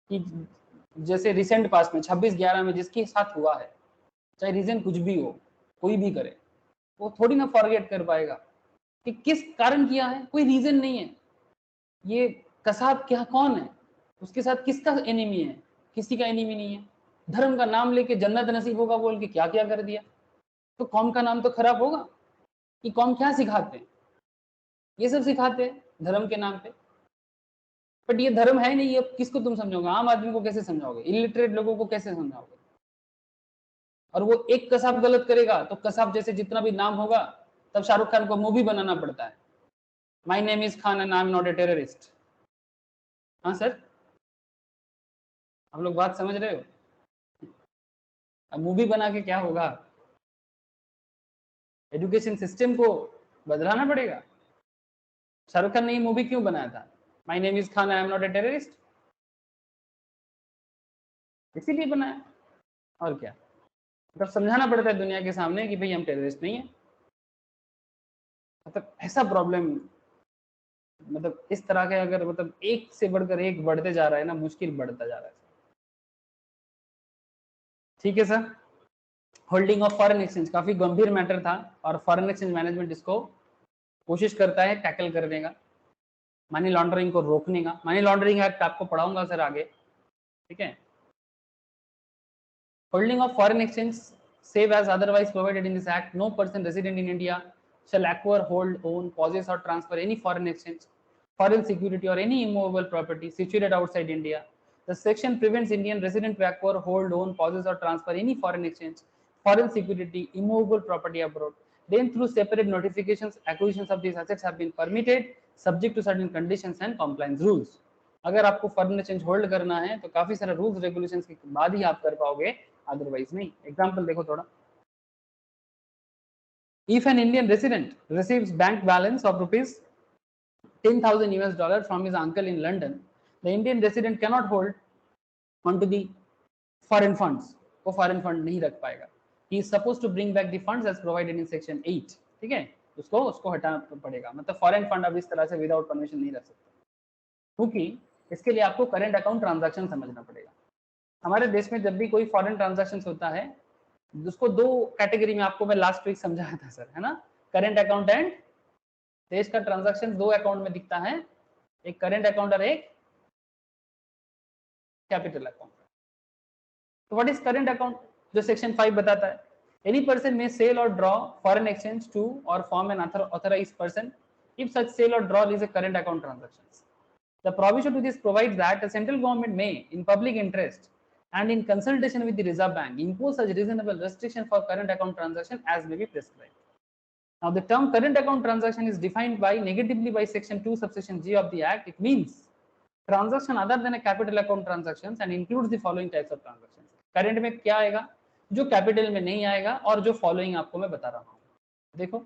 कि जैसे रिसेंट पास्ट में 26/11 में जिसके साथ हुआ है, चाहे रीजन कुछ भी हो, कोई भी करे, वो थोड़ी ना फॉरगेट कर पाएगा कि किस कारण किया है। कोई रीजन नहीं है। ये कसाब क्या कौन है, उसके साथ किसका एनिमी है? किसी का एनिमी नहीं है। धर्म का नाम लेके जन्नत नसीब होगा बोल के क्या क्या कर दिया। तो कॉम का नाम तो खराब होगा कि कॉम क्या सिखाते हैं, ये सब सिखाते हैं धर्म के नाम पे, बट ये धर्म है नहीं। ये किसको तुम समझाओगे, आम आदमी को कैसे समझाओगे, इलिटरेट लोगों को कैसे समझाओगे। और वो एक कसाब गलत करेगा तो कसाब जैसे जितना भी नाम होगा, तब शाहरुख खान को मूवी बनाना पड़ता है, my name is Khan and I am not a terrorist. हाँ सर, हम लोग बात समझ रहे हो। अब मूवी बना के क्या होगा, एजुकेशन सिस्टम को बदलाना पड़ेगा। शाहरुख खान ने ये मूवी क्यों बनाया था, my name is Khan I am not a terrorist, इसीलिए बनाया। और क्या, मतलब समझाना पड़ता है दुनिया के सामने कि भाई हम टेररिस्ट नहीं है। मतलब ऐसा प्रॉब्लम, मतलब इस तरह के अगर मतलब एक से बढ़कर एक बढ़ते जा रहा है ना, मुश्किल बढ़ता जा रहा है। ठीक है sir, holding of foreign exchange काफी गंभीर मैटर था, और फॉरेन एक्सचेंज मैनेजमेंट इसको कोशिश करता है टैकल करने का, मनी लॉन्ड्रिंग को रोकने का। मनी लॉन्ड्रिंग एक्ट आपको पढ़ाऊंगा सर आगे, ठीक है। Holding of foreign exchange, save as otherwise provided in this act, no person resident in India shall acquire, hold, own, possess or transfer any foreign exchange, foreign security or any immovable property situated outside India. The section prevents Indian resident to acquire, hold, own, possess or transfer any foreign exchange, foreign security, immovable property abroad. Then through separate notifications, acquisitions of these assets have been permitted subject to certain conditions and compliance rules. अगर आपको foreign exchange hold करना है तो काफी सारे rules regulations के बाद ही आप कर पाओगे, अदरवाइज नहीं। एग्जांपल देखो थोड़ा, if an Indian resident receives bank balance of rupees 10,000 US dollar from his uncle in London, the Indian resident cannot hold onto the foreign funds, वो foreign fund नहीं रख पाएगा। he is supposed to bring back the funds as provided in section 8, ठीक है, उसको हटाना पड़ेगा। मतलब फॉरेन फंड अब इस तरह से विदाउट परमिशन नहीं रख सकते, क्योंकि इसके लिए आपको करंट अकाउंट ट्रांजैक्शन समझना पड़ेगा। हमारे देश में जब भी कोई फॉरेन ट्रांजैक्शन होता है, उसको दो कैटेगरी में आपको मैं लास्ट वीक समझाया था सर, है ना, करंट अकाउंट एंड, देश का ट्रांजैक्शन दो अकाउंट में दिखता है, एक करंट अकाउंट और एक कैपिटल अकाउंट। तो व्हाट इज करंट अकाउंट, जो सेक्शन 5 बताता है, एनी पर्सन मे सेल और ड्रॉ फॉरेन एक्सचेंज टू और form an authorised person if such sale or draw is a current account transactions. The provision to this provides that the central government may, in public interest and in consultation with the Reserve Bank, impose such reasonable restriction for current account transaction as may be prescribed. Now, the term current account transaction is defined by negatively by section 2 subsection G of the Act. It means transaction other than a capital account transactions and includes the following types of transactions. Current में क्या आएगा, जो capital में नहीं आएगा, और जो following आपको मैं बता रहा हूँ, देखो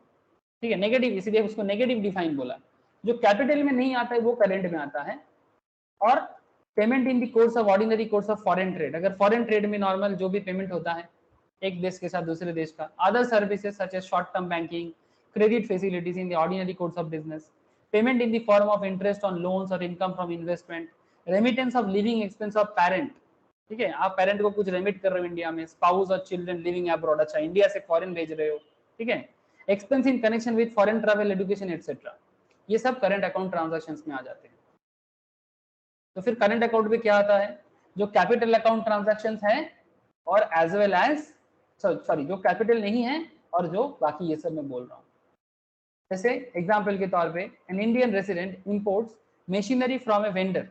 ठीक है, नेगेटिव, इसीलिए उसको नेगेटिव डिफाइन बोला। जो कैपिटल में नहीं आता है वो करेंट में आता है, और payment in the course of ordinary course of foreign trade, अगर फॉरेन ट्रेड में नॉर्मल जो भी पेमेंट होता है एक देश के साथ दूसरे देश का, other services such as short term banking, credit facilities in the ordinary course of business, payment in the form of interest on loans और income from investment, remittance of living expense of parent, ठीक है, आप parent को कुछ remit कर रहे हो India में, स्पाउस और चिल्ड्रन लिविंग अब्रॉड, अच्छा इंडिया से फॉरेन भेज रहे हो, ठीक है, expense in connection with foreign travel, education etcetera, ये सब करंट अकाउंट ट्रांजैक्शंस में आ जाते हैं। तो फिर करंट अकाउंट में क्या आता है, जो कैपिटल अकाउंट ट्रांजैक्शंस है, और एज वेल एज सॉरी जो कैपिटल नहीं है, और जो बाकी ये सब मैं बोल रहा हूँ। जैसे एग्जांपल के तौर पे an Indian resident imports machinery from a vendor,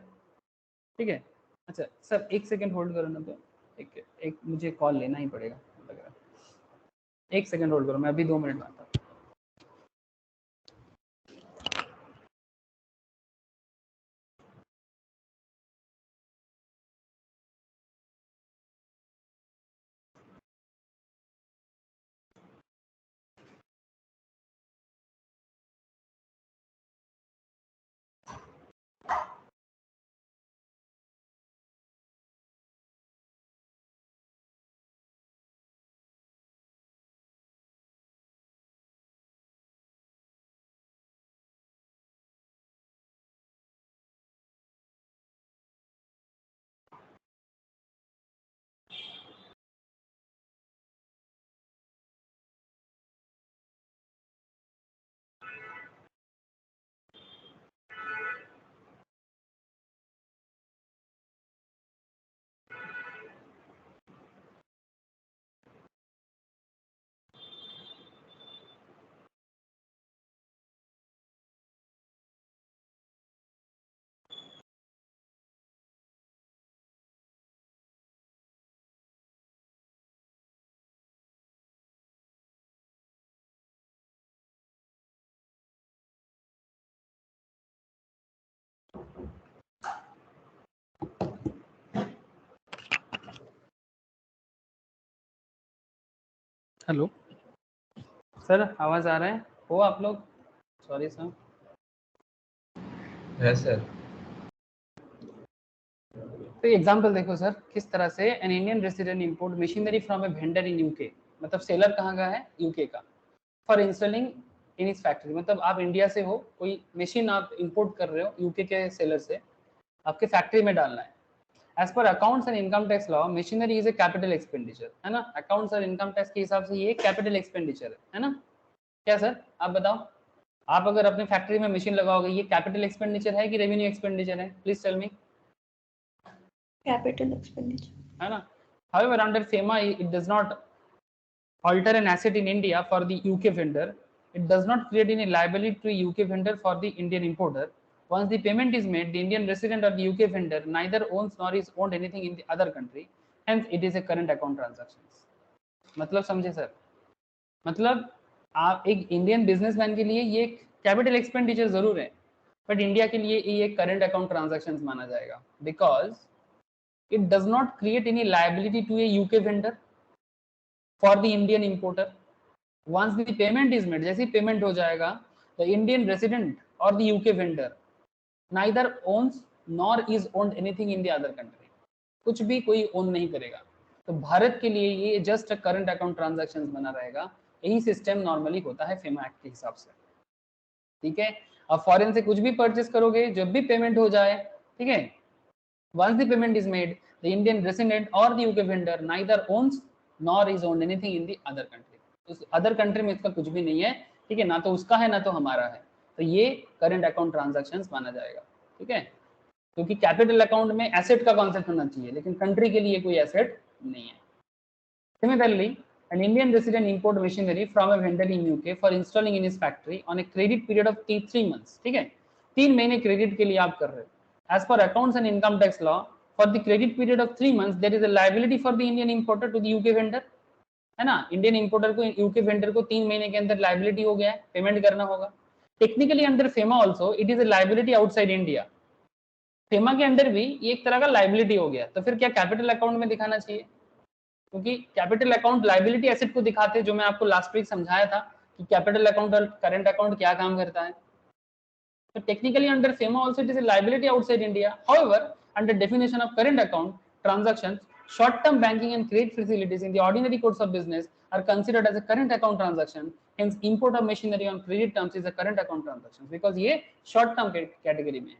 ठीक है, अच्छा सर एक सेकंड होल्ड करो ना, तो एक मुझे कॉल लेना ही पड़ेगा लग रहा है, एक सेकंड होल्ड करो, मैं अभी 2 मिनट में आता हूँ। हेलो सर, आवाज आ रहा है? हो आप लोग? Sorry sir. है सर। तो एग्जांपल देखो सर, किस तरह से an Indian resident import machinery from a vendor in UK, मतलब सेलर कहाँ का है? यूके का, फॉर इंस्टॉलिंग इन इस फैक्ट्री। मतलब आप इंडिया से हो, कोई मशीन आप इंपोर्ट कर रहे हो यूके के सेलर से, आपके फैक्ट्री में डालना है। As per accounts and income tax law, machinery is a capital expenditure, है ना? अकाउंट्स और इनकम टैक्स के हिसाब से ये कैपिटल एक्सपेंडिचर है ना? क्या सर आप बताओ, आप अगर अपने फैक्ट्री में मशीन लगाओगे, ये कैपिटल एक्सपेंडिचर है कि रेवेन्यू एक्सपेंडिचर है? Please tell me. Capital expenditure, है ना? However, under FEMA, it does not alter an asset in India for the UK vendor. It does not create any liability to UK vendor for the Indian importer. Once the payment is made, the Indian resident or the UK vendor neither owns nor is owned anything in the other country. Hence, it is a current account transactions. मतलब समझे sir? मतलब आप एक Indian businessman के लिए ये capital expenditure जरूर है, बट इंडिया के लिए ये करंट अकाउंट ट्रांजैक्शंस माना जाएगा, because it does not create any liability to a UK vendor for the Indian importer. Once the payment is made, जैसे पेमेंट हो जाएगा, the Indian resident or the UK vendor neither owns nor is owned anything in the other country. कुछ भी कोई own नहीं करेगा। तो भारत के लिए ये जस्ट करंट अकाउंट ट्रांजैक्शंस बना रहेगा। यही सिस्टम नॉर्मली होता है फेमा एक्ट के हिसाब से, ठीक है? अब फॉरेन से कुछ भी परचेस करोगे, जब भी पेमेंट हो जाए, ठीक है, once the payment is made, the Indian resident or the UK vendor neither owns nor is owned anything in the other country. उस अदर कंट्री में इसका कुछ भी नहीं है, ठीक है? ना तो उसका है ना तो हमारा है। तो ये करंट अकाउंट ट्रांजैक्शंस माना जाएगा, ठीक है? क्योंकि कैपिटल अकाउंट में एसेट का कॉन्सेप्ट होना चाहिए, लेकिन कंट्री के लिए कोई एसेट नहीं है। Similarly, an Indian resident import machinery from a vendor in UK for installing in his factory on a credit period of 3 months, ठीक है? 3 महीने क्रेडिट के लिए आप कर रहे हो। As per accounts and income tax law, for the credit period of 3 months, there is a liability for the Indian importer to the UK vendor, है ना? इंडियन इंपोर्टर को यूके वेंडर को 3 महीने के अंदर लाइबिलिटी हो गया है, पेमेंट करना होगा। Technically under FEMA also it is a liability outside India. FEMA के अंदर भी ये एक तरह का लाइबिलिटी हो गया, तो फिर क्या कैपिटल अकाउंट में दिखाना चाहिए? क्योंकि कैपिटल अकाउंट लाइबिलिटी एसेट को दिखाते हैं, जो मैं आपको लास्ट वीक समझाया था कि कैपिटल अकाउंट और करंट अकाउंट क्या काम करता है। So technically under FEMA also it is a liability outside India. However, under definition of current account transactions, short-term banking and credit facilities in the ordinary course of business are considered as a current account transaction. Hence, import of machinery on credit terms is a current account transaction because ये short-term category में है।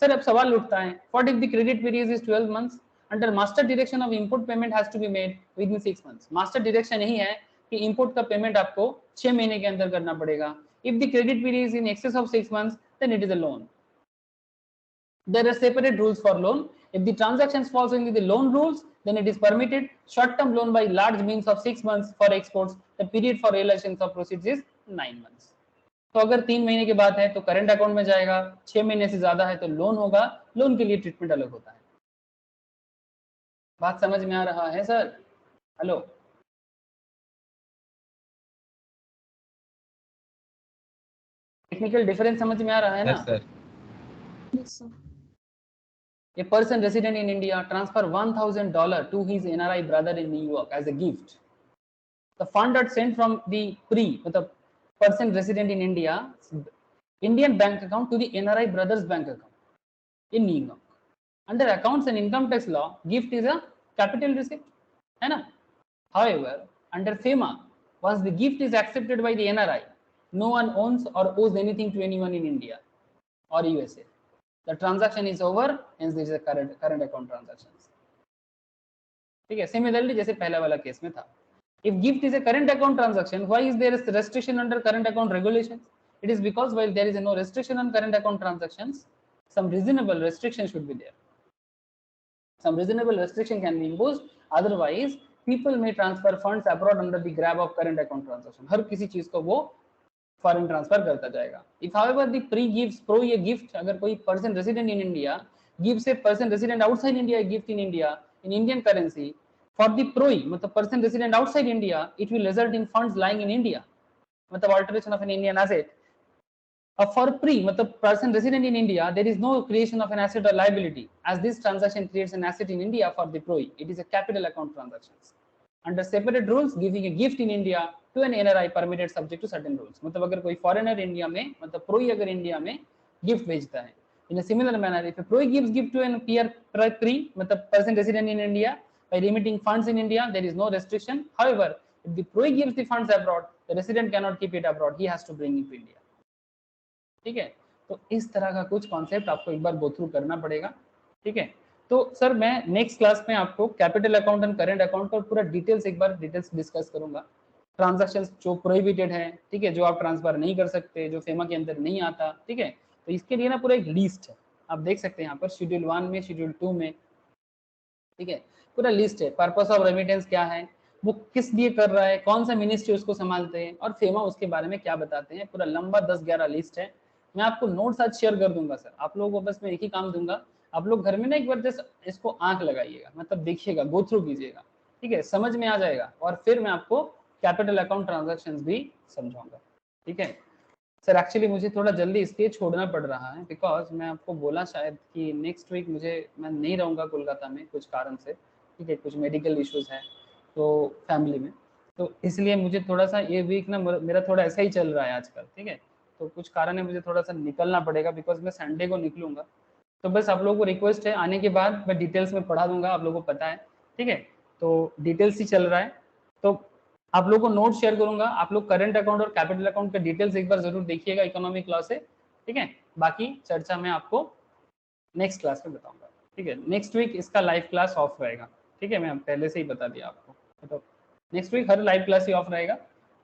Sir अब सवाल उठता है, what if the credit period is 12 months? Under master direction of import payment has to be made within 6 months. Master direction यही है कि import का payment आपको 6 महीने के अंदर करना पड़ेगा। If the credit period is in excess of 6 months, then it is a loan. There are separate rules for loan. If the transactions falls into the loan rules, then it is permitted. Short-term loan by large means of 6 months for exports. The period for realization of proceeds is 9 months. तो अगर 3 महीने की बात है तो current account में जाएगा, 6 महीने से ज्यादा है तो लोन होगा, लोन के लिए ट्रीटमेंट अलग होता है। बात समझ में आ रहा है सर? हेलो, टेक्निकल डिफरेंस समझ में आ रहा है ना? Sir yes sir. A person resident in India transfer $1,000 to his NRI brother in New York as a gift. The fund are sent from the the person resident in India Indian bank account to the NRI brother's bank account in New York. Under accounts and income tax law, gift is a capital receipt, है ना? However, under FEMA, once the gift is accepted by the NRI, no one owns or owes anything to anyone in India or USA. The transaction is over, hence this is a current account transactions. ठीक है? Similarly, जैसे पहला वाला case में था, if gift is a current account transaction, why is there a restriction under current account regulations? It is because while there is no restriction on current account transactions, some reasonable restriction should be there. Some reasonable restriction can be imposed. Otherwise, people may transfer funds abroad under the grab of current account transaction. हर किसी चीज को वो foreign transfer करता जाएगा। If however the pre gives pro ये gift, अगर कोई person resident in India gives a person resident outside India a gift in India in Indian currency, for the pro मतलब person resident outside India, it will result in funds lying in India, मतलब alteration of an Indian asset. For pre मतलब person resident in India, there is no creation of an asset or liability, as this transaction creates an asset in India for the pro. It is a capital account transactions. Under separate rules giving a gift in India to an NRI permitted subject to certain rules. मतलब अगर कोई foreigner India में, मतलब प्रोई अगर India में gift भेजता है, in a similar manner if PROI gives gift to an PR pre, मतलब person resident in India by remitting funds in India, there is no restriction. However, if the PROI gives the funds abroad, the resident cannot keep it abroad, he has to bring it to India. ठीक है, तो इस तरह का कुछ concept आपको एक बार go through करना पड़ेगा। ठीक है, तो सर मैं नेक्स्ट क्लास में आपको capital account and current account पर पूरा डिटेल्स एक बार डिटेल्स डिस्कस करूंगा। ट्रांजैक्शंस जो प्रोहिबिटेड है, ठीक है, जो आप ट्रांसफर नहीं कर सकते, जो फेमा के अंदर नहीं आता, ठीक है, तो इसके लिए ना पूरा एक लिस्ट है, आप देख सकते हैं यहाँ पर शेड्यूल 1 में, शेड्यूल 2 में, ठीक है, पूरा लिस्ट है। पर्पस ऑफ रेमिटेंस क्या है, वो किस लिए कर रहा है, कौन सा मिनिस्ट्री उसको संभालते हैं, और फेमा उसके बारे में क्या बताते हैं, पूरा लंबा 10-11 लिस्ट है। मैं आपको नोट्स आज शेयर कर दूंगा सर, आप लोगों को बस मैं एक ही काम दूंगा, आप लोग घर में ना एक बार जस्ट इसको आंख लगाइएगा, मतलब देखिएगा, गो थ्रू कीजिएगा, ठीक है, समझ में आ जाएगा, और फिर मैं आपको कैपिटल अकाउंट ट्रांजेक्शन्स भी समझाऊंगा। ठीक है सर, एक्चुअली मुझे थोड़ा जल्दी इसलिए छोड़ना पड़ रहा है बिकॉज मैं आपको बोला शायद कि नेक्स्ट वीक मैं नहीं रहूँगा कोलकाता में कुछ कारण से, ठीक है, कुछ मेडिकल इश्यूज है तो फैमिली में, तो इसलिए मुझे थोड़ा सा ये वीक ना मेरा थोड़ा ऐसा ही चल रहा है आजकल। ठीक है, तो कुछ कारण है, मुझे थोड़ा सा निकलना पड़ेगा बिकॉज मैं संडे को निकलूंगा। तो बस आप लोगों को रिक्वेस्ट है, आने के बाद मैं डिटेल्स में पढ़ा दूंगा, आप लोगों को पता है। ठीक है, तो डिटेल्स ही चल रहा है, तो आप लोगों को नोट शेयर करूंगा, आप लोग करंट अकाउंट और कैपिटल अकाउंट के डिटेल्स एक बार जरूर देखिएगा इकोनॉमिक लॉ से। ठीक है, बाकी चर्चा मैं आपको नेक्स्ट क्लास में बताऊंगा। ठीक है, नेक्स्ट वीक इसका लाइव क्लास ऑफ रहेगा। ठीक है, मैं पहले से ही बता दिया आपको, तो नेक्स्ट वीक हर लाइव क्लास ही ऑफ रहेगा,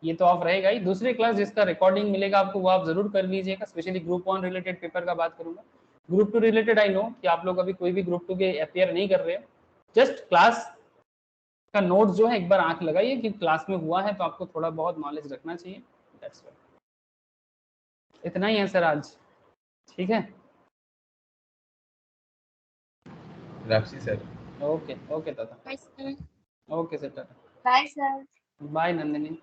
ये तो ऑफ रहेगा ही। दूसरी क्लास जिसका रिकॉर्डिंग मिलेगा आपको वो आप जरूर कर लीजिएगा, स्पेशली ग्रुप 1 रिलेटेड पेपर का बात करूंगा। ग्रुप 2 रिलेटेड आई नो कि आप लोग अभी कोई भी ग्रुप 2 के अपेयर नहीं कर रहे हो, जस्ट क्लास का नोट जो है एक बार आंख लगाइए कि क्लास में हुआ है तो आपको थोड़ा बहुत नॉलेज रखना चाहिए। दैट्स व्हाट, इतना ही है सर आज। ठीक है, राक्षी सर। ओके ओके दादा, bye sir. Okay sir, tata, bye sir. Bye Nandini.